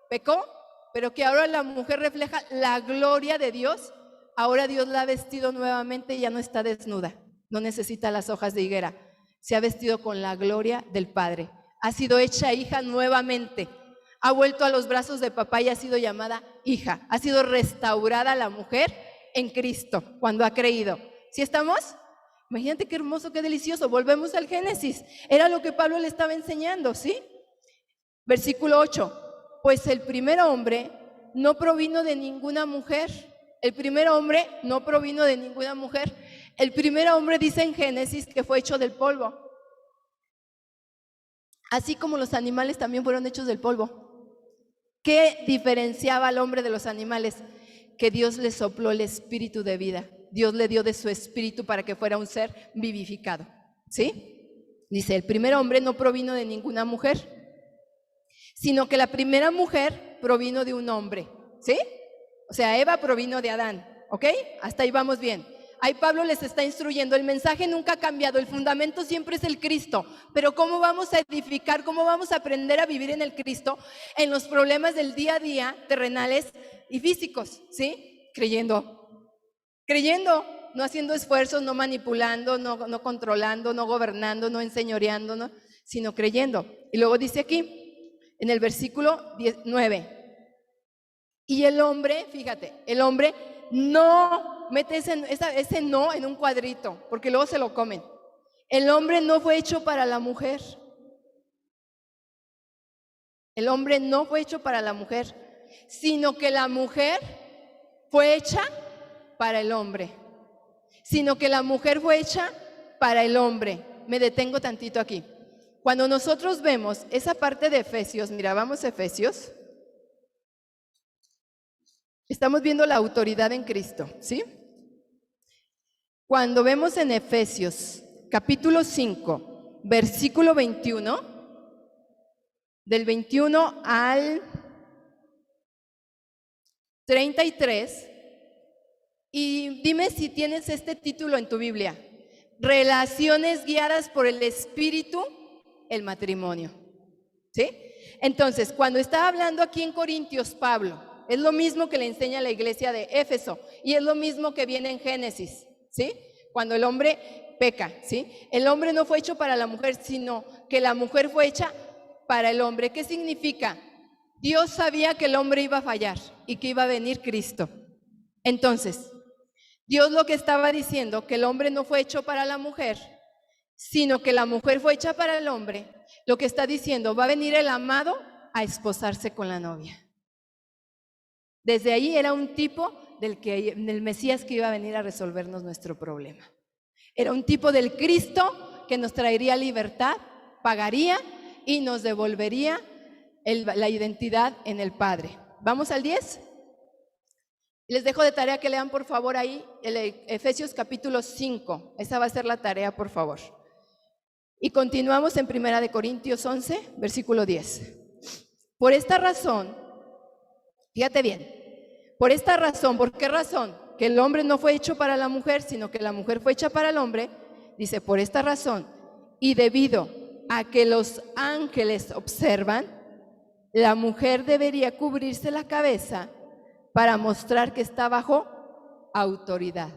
pecó, pero que ahora la mujer refleja la gloria de Dios. Ahora Dios la ha vestido nuevamente y ya no está desnuda. No necesita las hojas de higuera. Se ha vestido con la gloria del Padre. Ha sido hecha hija nuevamente. Ha vuelto a los brazos de papá y ha sido llamada hija. Ha sido restaurada la mujer en Cristo cuando ha creído. ¿Sí estamos? Imagínate qué hermoso, qué delicioso. Volvemos al Génesis. Era lo que Pablo le estaba enseñando, ¿sí? Versículo 8. Pues el primer hombre no provino de ninguna mujer. El primer hombre no provino de ninguna mujer. El primer hombre dice en Génesis que fue hecho del polvo. Así como los animales también fueron hechos del polvo. ¿Qué diferenciaba al hombre de los animales? Que Dios le sopló el espíritu de vida. Dios le dio de su espíritu para que fuera un ser vivificado. ¿Sí? Dice, el primer hombre no provino de ninguna mujer, sino que la primera mujer provino de un hombre. ¿Sí? O sea, Eva provino de Adán. ¿Ok? Hasta ahí vamos bien. Ahí Pablo les está instruyendo, el mensaje nunca ha cambiado, el fundamento siempre es el Cristo, pero ¿cómo vamos a edificar, cómo vamos a aprender a vivir en el Cristo en los problemas del día a día, terrenales y físicos? ¿Sí? Creyendo, no haciendo esfuerzos, no manipulando, no controlando, no gobernando, no enseñoreando, ¿no? Sino creyendo. Y luego dice aquí, en el versículo 9, y el hombre, fíjate, el hombre no, mete ese no en un cuadrito, porque luego se lo comen. El hombre no fue hecho para la mujer. El hombre no fue hecho para la mujer, sino que la mujer fue hecha para el hombre. Sino que la mujer fue hecha para el hombre. Me detengo tantito aquí. Cuando nosotros vemos esa parte de Efesios, mira, vamos a Efesios. Estamos viendo la autoridad en Cristo, ¿sí? Cuando vemos en Efesios, capítulo 5, versículo 21, del 21 al 33, y dime si tienes este título en tu Biblia. relaciones guiadas por el Espíritu, el matrimonio. ¿Sí? Entonces, cuando está hablando aquí en Corintios, Pablo, es lo mismo que le enseña a la iglesia de Éfeso y es lo mismo que viene en Génesis, ¿sí? Cuando el hombre peca, ¿sí? El hombre no fue hecho para la mujer, sino que la mujer fue hecha para el hombre. ¿Qué significa? Dios sabía que el hombre iba a fallar y que iba a venir Cristo. Entonces, Dios lo que estaba diciendo, que el hombre no fue hecho para la mujer, sino que la mujer fue hecha para el hombre, lo que está diciendo, va a venir el amado a esposarse con la novia. Desde ahí era un tipo del Mesías que iba a venir a resolvernos nuestro problema. Era un tipo del Cristo que nos traería libertad, pagaría y nos devolvería la identidad en el Padre. ¿Vamos al 10? Les dejo de tarea que lean por favor ahí Efesios capítulo 5. Esa va a ser la tarea, por favor. Y continuamos en 1 Corintios 11, versículo 10. Por esta razón, fíjate bien, por esta razón, ¿por qué razón? Que el hombre no fue hecho para la mujer, sino que la mujer fue hecha para el hombre. Dice, por esta razón, y debido a que los ángeles observan, la mujer debería cubrirse la cabeza para mostrar que está bajo autoridad.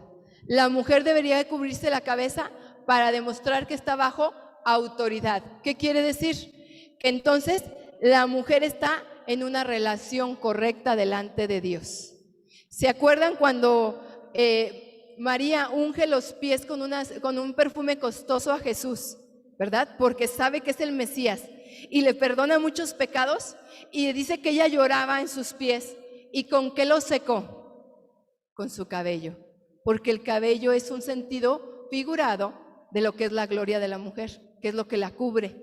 La mujer debería cubrirse la cabeza para demostrar que está bajo autoridad. ¿Qué quiere decir? Que entonces la mujer está en una relación correcta delante de Dios. ¿Se acuerdan cuando María unge los pies con un perfume costoso a Jesús? ¿Verdad? Porque sabe que es el Mesías y le perdona muchos pecados, y dice que ella lloraba en sus pies. ¿Y con qué lo secó? Con su cabello, porque el cabello es un sentido figurado de lo que es la gloria de la mujer, que es lo que la cubre.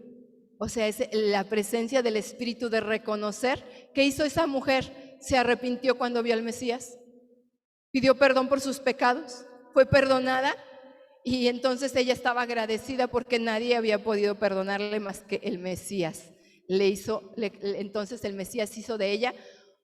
O sea, es la presencia del Espíritu de reconocer. ¿Qué hizo esa mujer? Se arrepintió cuando vio al Mesías, pidió perdón por sus pecados, fue perdonada, y entonces ella estaba agradecida porque nadie había podido perdonarle más que el Mesías. Entonces el Mesías hizo de ella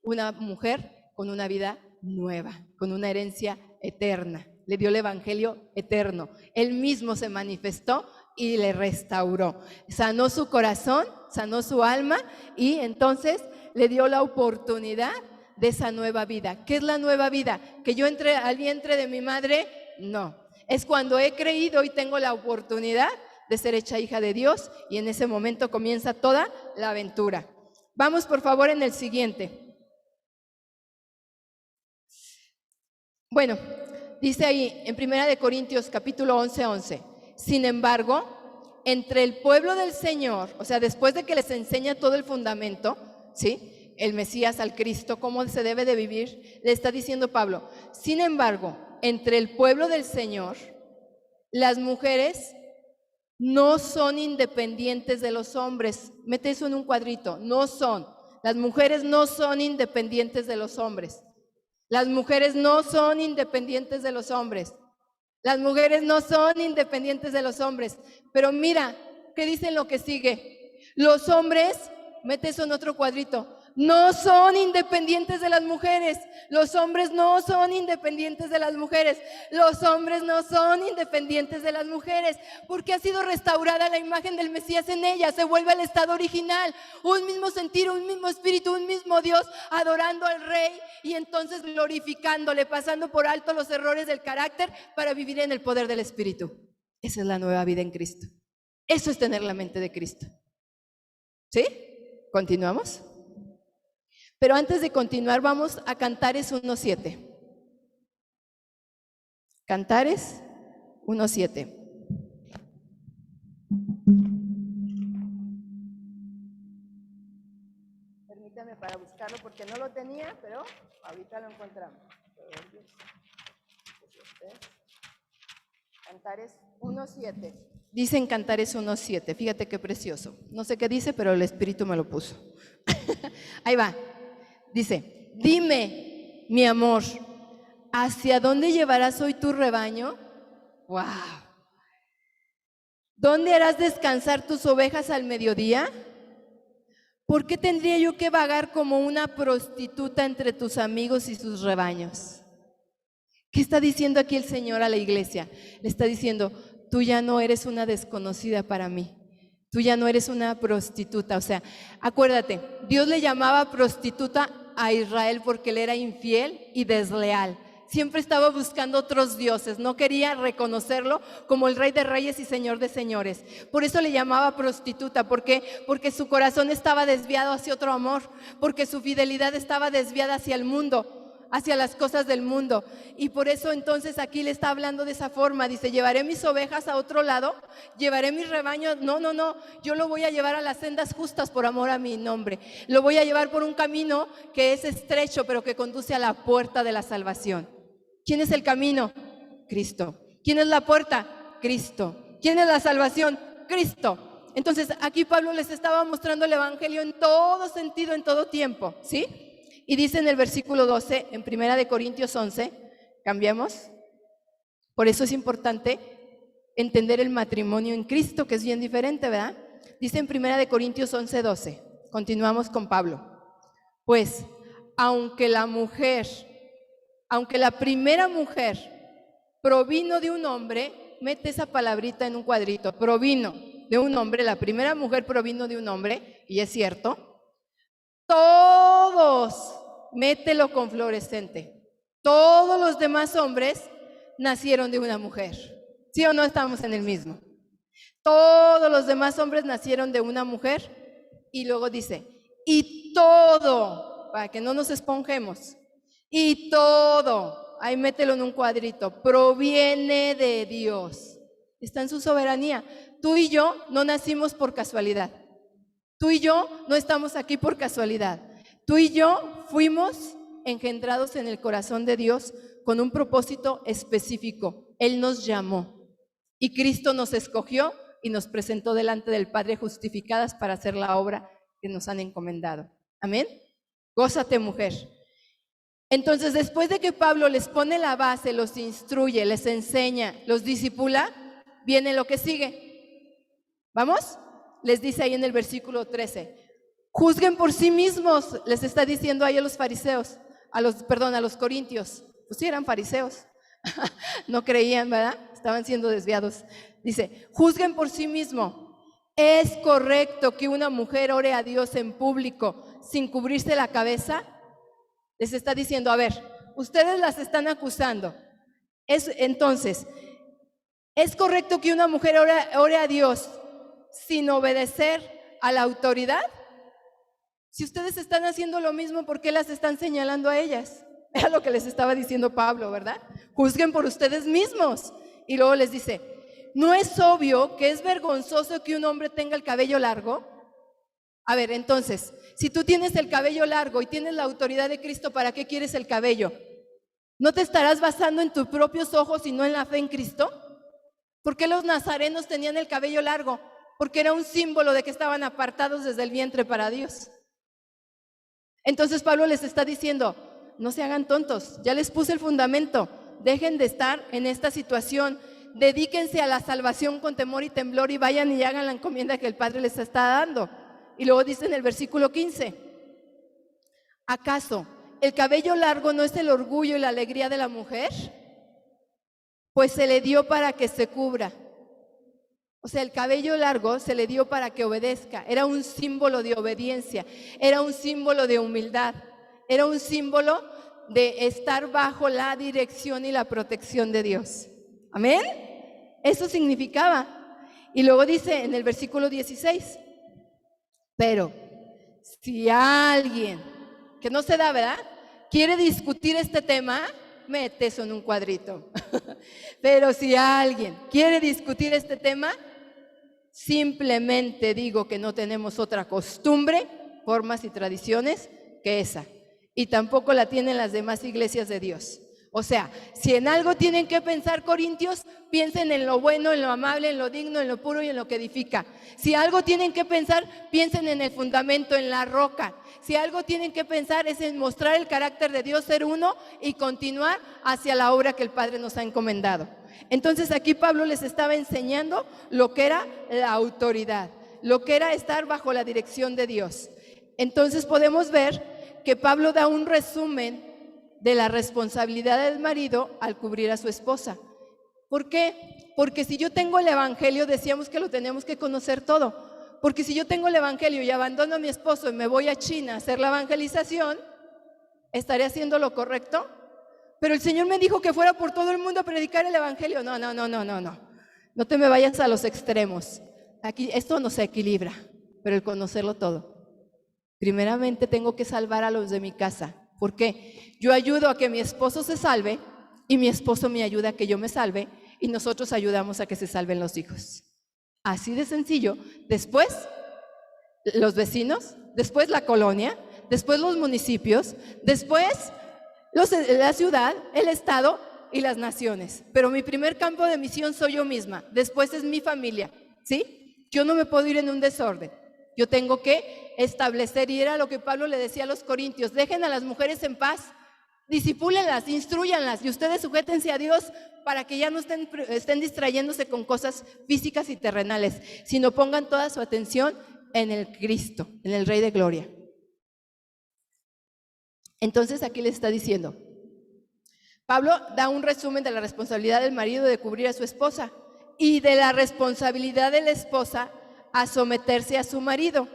una mujer con una vida nueva, con una herencia eterna. Le dio el evangelio eterno. Él mismo se manifestó y le restauró. Sanó su corazón, sanó su alma, y entonces le dio la oportunidad de esa nueva vida. ¿Qué es la nueva vida? ¿Que yo entre al vientre de mi madre? No. Es cuando he creído y tengo la oportunidad de ser hecha hija de Dios, y en ese momento comienza toda la aventura. Vamos por favor en el siguiente. Bueno, dice ahí en 1 Corintios capítulo 11. Sin embargo, entre el pueblo del Señor, o sea, después de que les enseña todo el fundamento, ¿sí? El Mesías, al Cristo, cómo se debe de vivir, le está diciendo Pablo, sin embargo, entre el pueblo del Señor, las mujeres no son independientes de los hombres. Mete eso en un cuadrito, no son. Las mujeres no son independientes de los hombres. Las mujeres no son independientes de los hombres. Las mujeres no son independientes de los hombres. Pero mira, ¿qué dice en lo que sigue? Los hombres, mete eso en otro cuadrito, no son independientes de las mujeres. Los hombres no son independientes de las mujeres. Los hombres no son independientes de las mujeres, porque ha sido restaurada la imagen del Mesías en ella. Se vuelve al estado original, un mismo sentir, un mismo espíritu, un mismo Dios, adorando al Rey y entonces glorificándole, pasando por alto los errores del carácter para vivir en el poder del Espíritu. Esa es la nueva vida en Cristo. Eso es tener la mente de Cristo. ¿Sí? ¿Continuamos? Pero antes de continuar, vamos a Cantares 1:7. Cantares 1:7. Permítame para buscarlo porque no lo tenía, pero ahorita lo encontramos. Cantares 1:7. Dice en Cantares 1:7. Fíjate qué precioso. No sé qué dice, pero el Espíritu me lo puso. Ahí va. Dice, dime, mi amor, ¿hacia dónde llevarás hoy tu rebaño? ¡Wow! ¿Dónde harás descansar tus ovejas al mediodía? ¿Por qué tendría yo que vagar como una prostituta entre tus amigos y sus rebaños? ¿Qué está diciendo aquí el Señor a la iglesia? Le está diciendo, tú ya no eres una desconocida para mí. Tú ya no eres una prostituta. O sea, acuérdate, Dios le llamaba prostituta a Israel porque él era infiel y desleal. Siempre estaba buscando otros dioses, no quería reconocerlo como el Rey de Reyes y Señor de Señores. Por eso le llamaba prostituta. ¿Por qué? Porque su corazón estaba desviado hacia otro amor, porque su fidelidad estaba desviada hacia el mundo, hacia las cosas del mundo. Y por eso entonces aquí le está hablando de esa forma. Dice, llevaré mis ovejas a otro lado, llevaré mis rebaños. No, yo lo voy a llevar a las sendas justas por amor a mi nombre. Lo voy a llevar por un camino que es estrecho, pero que conduce a la puerta de la salvación. ¿Quién es el camino? Cristo. ¿Quién es la puerta? Cristo. ¿Quién es la salvación? Cristo. Entonces aquí Pablo les estaba mostrando el evangelio en todo sentido, en todo tiempo, ¿sí? Y dice en el versículo 12, en 1 Corintios 11, cambiamos. Por eso es importante entender el matrimonio en Cristo, que es bien diferente, ¿verdad? Dice en 1 Corintios 11, 12, continuamos con Pablo. Pues, aunque la primera mujer provino de un hombre, mete esa palabrita en un cuadrito, provino de un hombre, la primera mujer provino de un hombre, y es cierto, todos, mételo con fluorescente, todos los demás hombres nacieron de una mujer. ¿Sí o no estamos en el mismo? Todos los demás hombres nacieron de una mujer, y luego dice, y todo, para que no nos esponjemos, y todo, ahí mételo en un cuadrito, proviene de Dios. Está en su soberanía. Tú y yo no nacimos por casualidad. Tú y yo no estamos aquí por casualidad. Tú y yo fuimos engendrados en el corazón de Dios con un propósito específico. Él nos llamó y Cristo nos escogió y nos presentó delante del Padre justificadas para hacer la obra que nos han encomendado. Amén. Gózate, mujer. Entonces, después de que Pablo les pone la base, los instruye, les enseña, los discipula, viene lo que sigue. ¿Vamos? Les dice ahí en el versículo 13, juzguen por sí mismos, les está diciendo ahí a los fariseos, a los corintios. Pues sí, eran fariseos, no creían, ¿verdad? Estaban siendo desviados. Dice, juzguen por sí mismos. ¿Es correcto que una mujer ore a Dios en público sin cubrirse la cabeza? Les está diciendo, a ver, ustedes las están acusando. Entonces, ¿es correcto que una mujer ore a Dios sin obedecer a la autoridad? Si ustedes están haciendo lo mismo, ¿por qué las están señalando a ellas? Era lo que les estaba diciendo Pablo, ¿verdad? Juzguen por ustedes mismos. Y luego les dice, ¿no es obvio que es vergonzoso que un hombre tenga el cabello largo? A ver, entonces, si tú tienes el cabello largo y tienes la autoridad de Cristo, ¿para qué quieres el cabello? ¿No te estarás basando en tus propios ojos y no en la fe en Cristo? ¿Por qué los nazarenos tenían el cabello largo? Porque era un símbolo de que estaban apartados desde el vientre para Dios. Entonces Pablo les está diciendo, no se hagan tontos, ya les puse el fundamento, dejen de estar en esta situación, dedíquense a la salvación con temor y temblor y vayan y hagan la encomienda que el Padre les está dando. Y luego dice en el versículo 15, ¿acaso el cabello largo no es el orgullo y la alegría de la mujer? Pues se le dio para que se cubra. O sea, el cabello largo se le dio para que obedezca. Era un símbolo de obediencia, era un símbolo de humildad, era un símbolo de estar bajo la dirección y la protección de Dios. Amén. Eso significaba. Y luego dice en el versículo 16, pero si alguien, que no se da, ¿verdad?, quiere discutir este tema, mete eso en un cuadrito. Pero si alguien quiere discutir este tema, simplemente digo que no tenemos otra costumbre, formas y tradiciones que esa. Y tampoco la tienen las demás iglesias de Dios. O sea, si en algo tienen que pensar, corintios, piensen en lo bueno, en lo amable, en lo digno, en lo puro y en lo que edifica. Si algo tienen que pensar, piensen en el fundamento, en la roca. Si algo tienen que pensar es en mostrar el carácter de Dios, ser uno y continuar hacia la obra que el Padre nos ha encomendado. Entonces aquí Pablo les estaba enseñando lo que era la autoridad, lo que era estar bajo la dirección de Dios. Entonces podemos ver que Pablo da un resumen de la responsabilidad del marido al cubrir a su esposa. ¿Por qué? Porque si yo tengo el evangelio, decíamos que lo tenemos que conocer todo. Porque si yo tengo el evangelio y abandono a mi esposo y me voy a China a hacer la evangelización, ¿estaré haciendo lo correcto? Pero el Señor me dijo que fuera por todo el mundo a predicar el evangelio. No. No te me vayas a los extremos. Aquí esto no se equilibra, pero el conocerlo todo. Primeramente tengo que salvar a los de mi casa. ¿Por qué? Yo ayudo a que mi esposo se salve y mi esposo me ayuda a que yo me salve y nosotros ayudamos a que se salven los hijos. Así de sencillo. Después, los vecinos, después la colonia, después los municipios, después la ciudad, el estado y las naciones. Pero mi primer campo de misión soy yo misma, después es mi familia, ¿sí? Yo no me puedo ir en un desorden. Yo tengo que establecer, y era lo que Pablo le decía a los corintios: dejen a las mujeres en paz, disipúlenlas, instruyanlas y ustedes sujétense a Dios para que ya no estén distrayéndose con cosas físicas y terrenales, sino pongan toda su atención en el Cristo, en el Rey de Gloria. Entonces aquí les está diciendo, Pablo da un resumen de la responsabilidad del marido de cubrir a su esposa y de la responsabilidad de la esposa a someterse a su marido.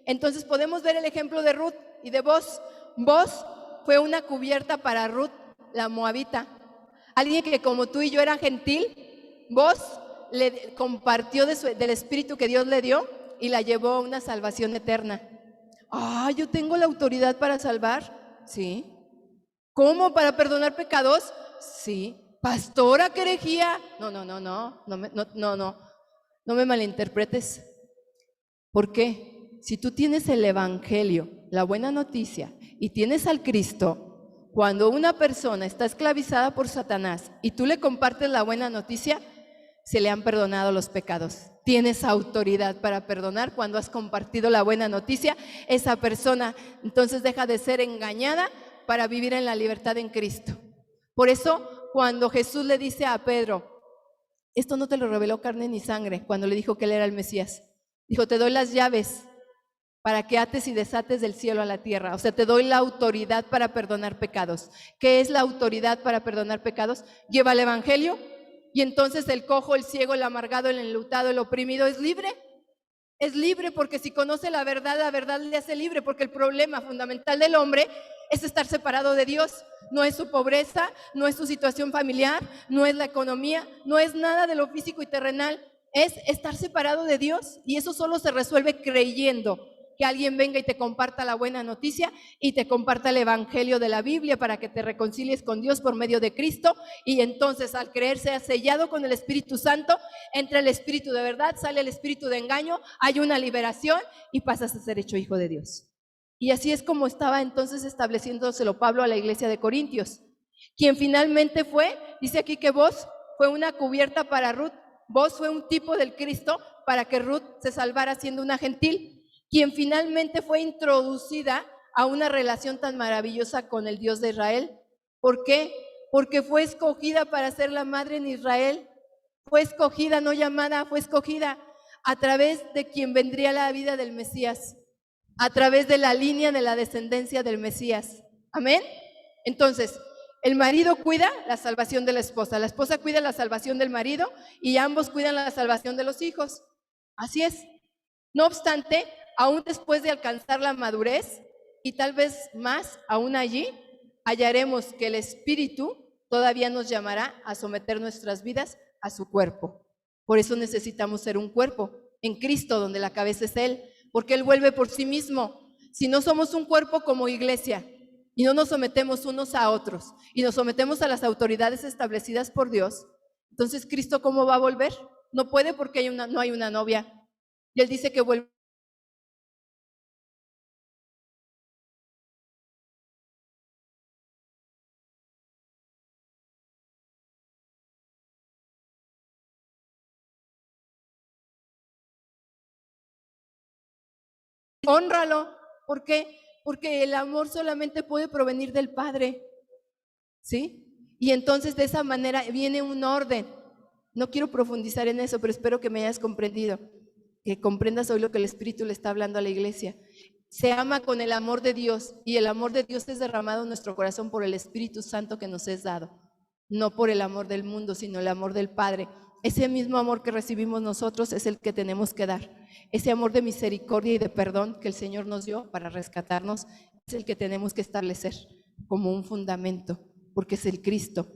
Entonces podemos ver el ejemplo de Ruth y de Boz. Boz fue una cubierta para Ruth, la moabita. Alguien que como tú y yo era gentil. Boz le compartió del espíritu que Dios le dio y la llevó a una salvación eterna. Yo tengo la autoridad para salvar. Sí. ¿Cómo? ¿Para perdonar pecados? Sí. Pastora, qué herejía. No me malinterpretes. ¿Por qué? Si tú tienes el evangelio, la buena noticia, y tienes al Cristo, cuando una persona está esclavizada por Satanás y tú le compartes la buena noticia, se le han perdonado los pecados. Tienes autoridad para perdonar cuando has compartido la buena noticia. Esa persona entonces deja de ser engañada para vivir en la libertad en Cristo. Por eso, cuando Jesús le dice a Pedro, esto no te lo reveló carne ni sangre, cuando le dijo que él era el Mesías, dijo, te doy las llaves para que ates y desates del cielo a la tierra. O sea, te doy la autoridad para perdonar pecados. ¿Qué es la autoridad para perdonar pecados? Lleva el evangelio y entonces el cojo, el ciego, el amargado, el enlutado, el oprimido es libre. Es libre porque si conoce la verdad le hace libre, porque el problema fundamental del hombre es estar separado de Dios. No es su pobreza, no es su situación familiar, no es la economía, no es nada de lo físico y terrenal, es estar separado de Dios, y eso solo se resuelve creyendo que alguien venga y te comparta la buena noticia y te comparta el evangelio de la Biblia para que te reconcilies con Dios por medio de Cristo, y entonces al creer seas sellado con el Espíritu Santo, entra el Espíritu de verdad, sale el Espíritu de engaño, hay una liberación y pasas a ser hecho hijo de Dios. Y así es como estaba entonces estableciéndoselo Pablo a la iglesia de Corintios, quien finalmente fue, dice aquí que Boz fue una cubierta para Ruth. Boz fue un tipo del Cristo para que Ruth se salvara siendo una gentil, quien finalmente fue introducida a una relación tan maravillosa con el Dios de Israel. ¿Por qué? Porque fue escogida para ser la madre en Israel. Fue escogida, no llamada, fue escogida a través de quien vendría la vida del Mesías, a través de la línea de la descendencia del Mesías. Amén. Entonces, el marido cuida la salvación de la esposa cuida la salvación del marido y ambos cuidan la salvación de los hijos. Así es. No obstante, aún después de alcanzar la madurez y tal vez más aún allí, hallaremos que el Espíritu todavía nos llamará a someter nuestras vidas a su cuerpo. Por eso necesitamos ser un cuerpo en Cristo, donde la cabeza es Él, porque Él vuelve por sí mismo. Si no somos un cuerpo como iglesia y no nos sometemos unos a otros y nos sometemos a las autoridades establecidas por Dios, entonces Cristo, ¿cómo va a volver? No puede, porque no hay una novia. Y Él dice que vuelve. Hónralo. ¿Por qué? Porque el amor solamente puede provenir del Padre, ¿sí? Y entonces de esa manera viene un orden. No quiero profundizar en eso, pero espero que me hayas comprendido, que comprendas hoy lo que el Espíritu le está hablando a la iglesia. Se ama con el amor de Dios, y el amor de Dios es derramado en nuestro corazón por el Espíritu Santo que nos es dado. no por el amor del mundo, sino el amor del Padre. Ese mismo amor que recibimos nosotros es el que tenemos que dar. Ese amor de misericordia y de perdón que el Señor nos dio para rescatarnos es el que tenemos que establecer como un fundamento, porque es el Cristo.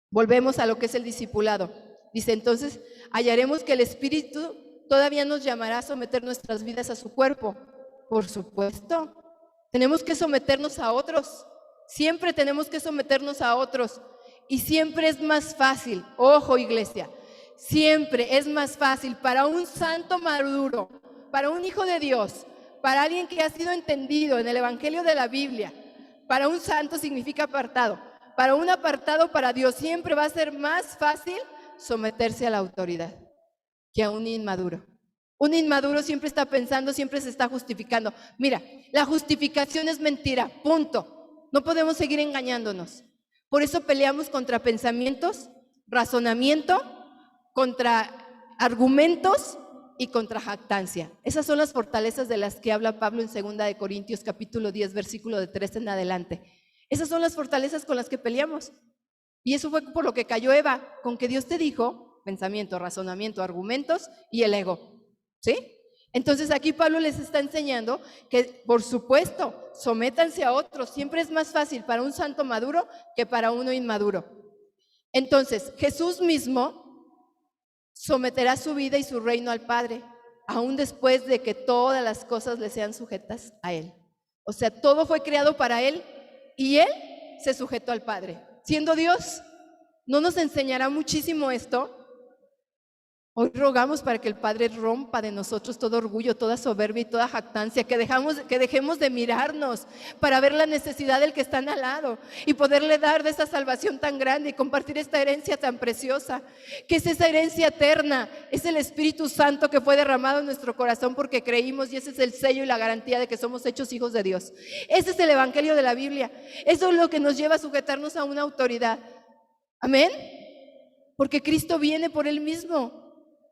Volvemos a lo que es el discipulado. Dice, entonces, hallaremos que el Espíritu todavía nos llamará a someter nuestras vidas a su cuerpo. Por supuesto, tenemos que someternos a otros. Siempre tenemos que someternos a otros. Y siempre es más fácil, ojo iglesia, siempre es más fácil para un santo maduro, para un hijo de Dios, para alguien que ha sido entendido en el Evangelio de la Biblia. Para un santo significa apartado. Para un apartado para Dios siempre va a ser más fácil someterse a la autoridad que a un inmaduro. Un inmaduro siempre está pensando, siempre se está justificando. Mira, la justificación es mentira, punto. No podemos seguir engañándonos. Por eso peleamos contra pensamientos, razonamiento, contra argumentos y contra jactancia. Esas son las fortalezas de las que habla Pablo en 2 de Corintios capítulo 10, versículo de 3 en adelante. Esas son las fortalezas con las que peleamos. Y eso fue por lo que cayó Eva, con que Dios te dijo pensamiento, razonamiento, argumentos y el ego. ¿Sí? Entonces aquí Pablo les está enseñando que, por supuesto, sométanse a otros. Siempre es más fácil para un santo maduro que para uno inmaduro. Entonces, Jesús mismo someterá su vida y su reino al Padre, aún después de que todas las cosas le sean sujetas a Él. O sea, todo fue creado para Él y Él se sujetó al Padre. Siendo Dios, ¿no nos enseñará muchísimo esto? Hoy rogamos para que el Padre rompa de nosotros todo orgullo, toda soberbia y toda jactancia, que dejemos de mirarnos para ver la necesidad del que está al lado y poderle dar de esa salvación tan grande y compartir esta herencia tan preciosa, que es esa herencia eterna, es el Espíritu Santo que fue derramado en nuestro corazón porque creímos, y ese es el sello y la garantía de que somos hechos hijos de Dios. Ese es el Evangelio de la Biblia. Eso es lo que nos lleva a sujetarnos a una autoridad. Amén. Porque Cristo viene por Él mismo.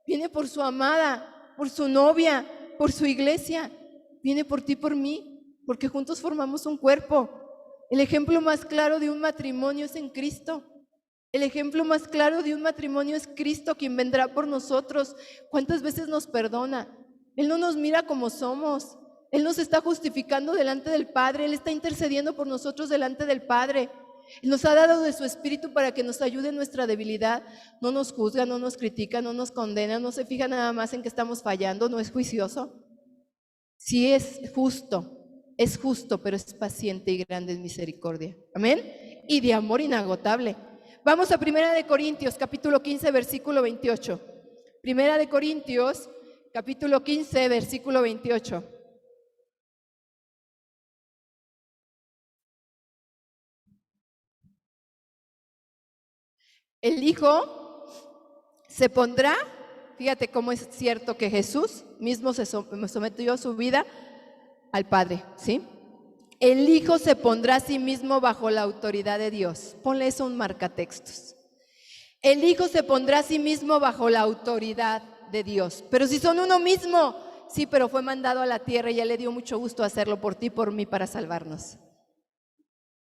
Viene por su amada, por su novia, por su iglesia. Viene por ti, por mí, porque juntos formamos un cuerpo. El ejemplo más claro de un matrimonio es en Cristo. El ejemplo más claro de un matrimonio es Cristo, quien vendrá por nosotros. ¿Cuántas veces nos perdona? Él no nos mira como somos. Él nos está justificando delante del Padre. Él está intercediendo por nosotros delante del Padre. Nos ha dado de su Espíritu para que nos ayude en nuestra debilidad. No nos juzga, no nos critica, no nos condena, no se fija nada más en que estamos fallando, no es juicioso. Sí es justo, pero es paciente y grande en misericordia. Amén. Y de amor inagotable. Vamos a 1 de Corintios, capítulo 15, versículo 28. 1 de Corintios, capítulo 15, versículo 28. El Hijo se pondrá, fíjate cómo es cierto que Jesús mismo se sometió su vida al Padre, ¿sí? El Hijo se pondrá a sí mismo bajo la autoridad de Dios. Ponle eso un marcatextos. El Hijo se pondrá a sí mismo bajo la autoridad de Dios. Pero si son uno mismo, sí, pero fue mandado a la tierra y ya le dio mucho gusto hacerlo por ti y por mí para salvarnos.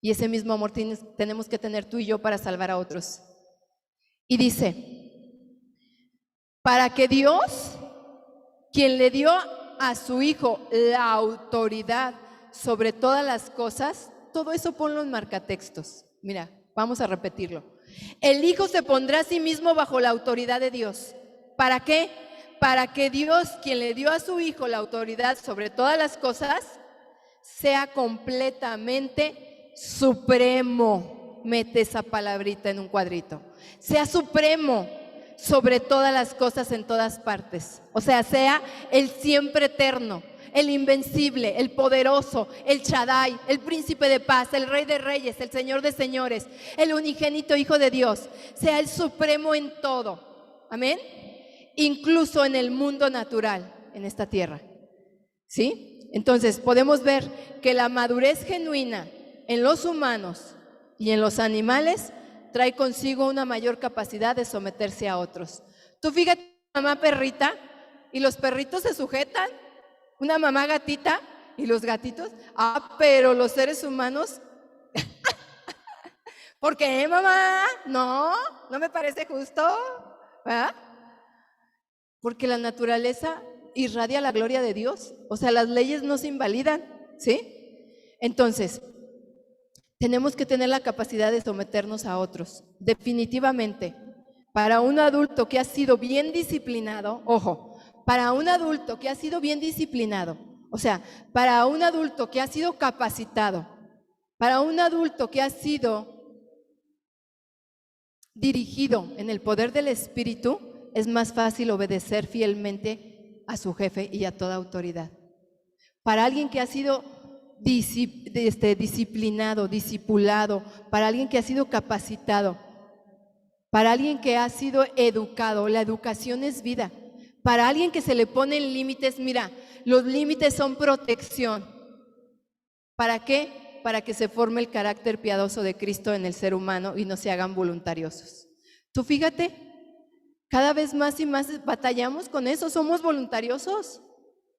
Y ese mismo amor tenemos que tener tú y yo para salvar a otros. Y dice, para que Dios, quien le dio a su Hijo la autoridad sobre todas las cosas, todo eso ponlo en marcatextos. Mira, vamos a repetirlo. El Hijo se pondrá a sí mismo bajo la autoridad de Dios. ¿Para qué? Para que Dios, quien le dio a su Hijo la autoridad sobre todas las cosas, sea completamente supremo. Mete esa palabrita en un cuadrito. Sea supremo sobre todas las cosas en todas partes. O sea, sea el siempre eterno, el invencible, el poderoso, el Shaddai, el príncipe de paz, el rey de reyes, el señor de señores, el unigénito Hijo de Dios. Sea el supremo en todo. Amén. Incluso en el mundo natural, en esta tierra. ¿Sí? Entonces podemos ver que la madurez genuina en los humanos y en los animales trae consigo una mayor capacidad de someterse a otros. Tú fíjate, mamá perrita, y los perritos se sujetan, una mamá gatita y los gatitos, pero los seres humanos, ¿Por qué, mamá? No, no me parece justo, ¿verdad? Porque la naturaleza irradia la gloria de Dios. O sea, las leyes no se invalidan, ¿sí? Entonces, tenemos que tener la capacidad de someternos a otros. Definitivamente, para un adulto que ha sido bien disciplinado, ojo, para un adulto que ha sido bien disciplinado, o sea, para un adulto que ha sido capacitado, para un adulto que ha sido dirigido en el poder del Espíritu, es más fácil obedecer fielmente a su jefe y a toda autoridad. Para alguien que ha sido disciplinado, discipulado, para alguien que ha sido capacitado, para alguien que ha sido educado, la educación es vida. Para alguien que se le ponen límites, mira, los límites son protección. ¿Para qué? Para que se forme el carácter piadoso de Cristo en el ser humano y no se hagan voluntariosos. Tú fíjate, cada vez más y más batallamos con eso, somos voluntariosos.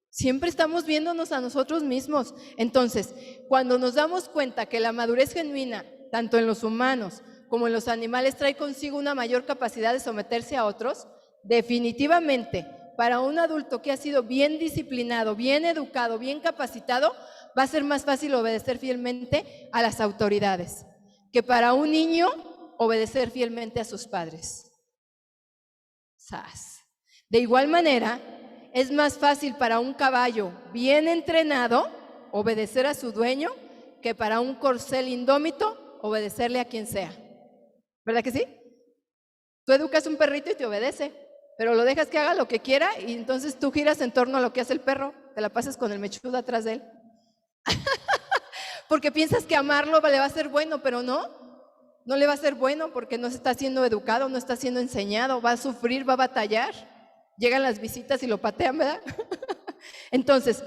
Siempre estamos viéndonos a nosotros mismos. Entonces, cuando nos damos cuenta que la madurez genuina, tanto en los humanos como en los animales, trae consigo una mayor capacidad de someterse a otros, definitivamente, para un adulto que ha sido bien disciplinado, bien educado, bien capacitado, va a ser más fácil obedecer fielmente a las autoridades que para un niño obedecer fielmente a sus padres. ¡Sas! De igual manera, es más fácil para un caballo bien entrenado obedecer a su dueño que para un corcel indómito obedecerle a quien sea. ¿Verdad que sí? Tú educas un perrito y te obedece, pero lo dejas que haga lo que quiera y entonces tú giras en torno a lo que hace el perro, te la pasas con el mechudo atrás de él. Porque piensas que amarlo le va a ser bueno, pero no le va a ser bueno porque no se está siendo educado, no está siendo enseñado, va a sufrir, va a batallar. Llegan las visitas y lo patean, ¿verdad? Entonces,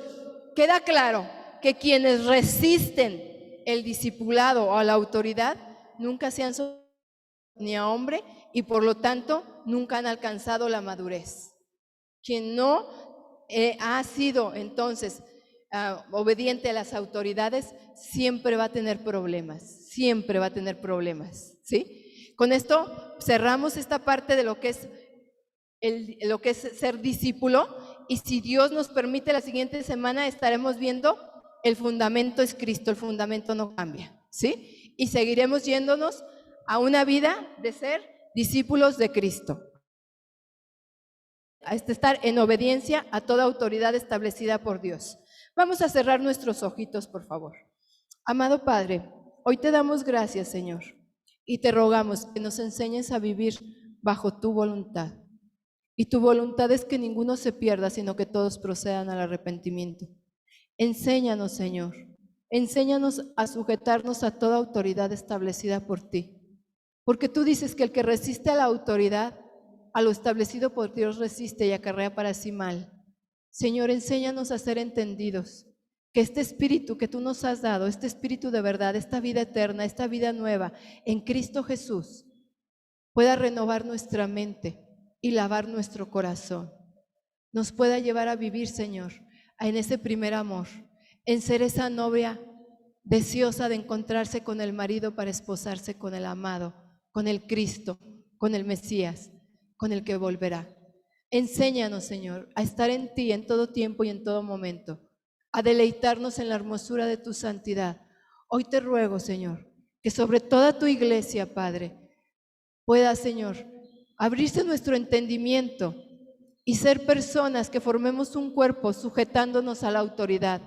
queda claro que quienes resisten el discipulado o a la autoridad nunca se han sometido ni a hombre y por lo tanto nunca han alcanzado la madurez. Quien no ha sido entonces obediente a las autoridades siempre va a tener problemas, siempre va a tener problemas, ¿sí? Con esto cerramos esta parte de lo que es ser discípulo y si Dios nos permite la siguiente semana estaremos viendo el fundamento es Cristo, el fundamento no cambia, ¿sí? Y seguiremos yéndonos a una vida de ser discípulos de Cristo. A estar en obediencia a toda autoridad establecida por Dios. Vamos a cerrar nuestros ojitos, por favor. Amado Padre, hoy te damos gracias, Señor, y te rogamos que nos enseñes a vivir bajo tu voluntad. Y tu voluntad es que ninguno se pierda, sino que todos procedan al arrepentimiento. Enséñanos, Señor, enséñanos a sujetarnos a toda autoridad establecida por ti. Porque tú dices que el que resiste a la autoridad, a lo establecido por Dios resiste y acarrea para sí mal. Señor, enséñanos a ser entendidos, que este espíritu que tú nos has dado, este espíritu de verdad, esta vida eterna, esta vida nueva en Cristo Jesús, pueda renovar nuestra mente y lavar nuestro corazón. Nos pueda llevar a vivir, Señor, en ese primer amor, en ser esa novia deseosa de encontrarse con el marido para esposarse con el amado, con el Cristo, con el Mesías, con el que volverá. Enséñanos, Señor, a estar en ti en todo tiempo y en todo momento, a deleitarnos en la hermosura de tu santidad. Hoy te ruego, Señor, que sobre toda tu iglesia, Padre, pueda, Señor, abrirse nuestro entendimiento y ser personas que formemos un cuerpo sujetándonos a la autoridad,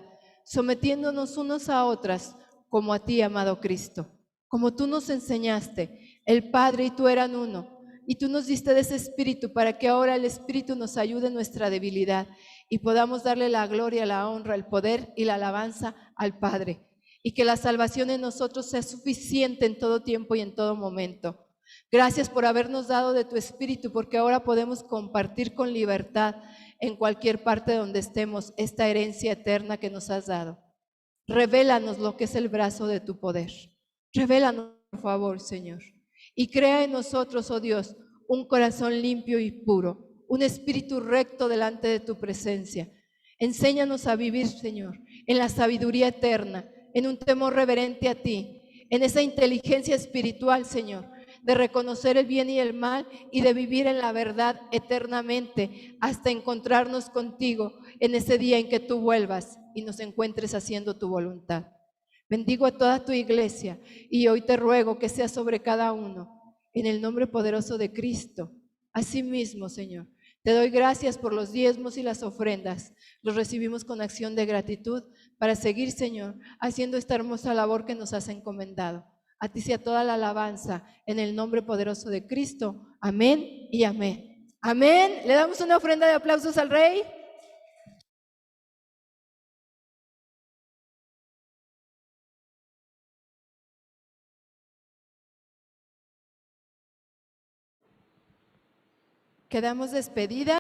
sometiéndonos unos a otras como a ti, amado Cristo. Como tú nos enseñaste, el Padre y tú eran uno, y tú nos diste de ese Espíritu para que ahora el Espíritu nos ayude en nuestra debilidad y podamos darle la gloria, la honra, el poder y la alabanza al Padre, y que la salvación en nosotros sea suficiente en todo tiempo y en todo momento. Gracias por habernos dado de tu Espíritu, porque ahora podemos compartir con libertad en cualquier parte donde estemos esta herencia eterna que nos has dado. Revélanos lo que es el brazo de tu poder. Revélanos, por favor, Señor. Y crea en nosotros, oh Dios, un corazón limpio y puro, un espíritu recto delante de tu presencia. Enséñanos a vivir, Señor, en la sabiduría eterna, en un temor reverente a ti, en esa inteligencia espiritual, Señor, de reconocer el bien y el mal y de vivir en la verdad eternamente hasta encontrarnos contigo en ese día en que tú vuelvas y nos encuentres haciendo tu voluntad. Bendigo a toda tu iglesia y hoy te ruego que sea sobre cada uno, en el nombre poderoso de Cristo. Asimismo, Señor, te doy gracias por los diezmos y las ofrendas. Los recibimos con acción de gratitud para seguir, Señor, haciendo esta hermosa labor que nos has encomendado. A ti sea toda la alabanza en el nombre poderoso de Cristo. Amén y amén. Amén. Le damos una ofrenda de aplausos al Rey. Quedamos despedidas.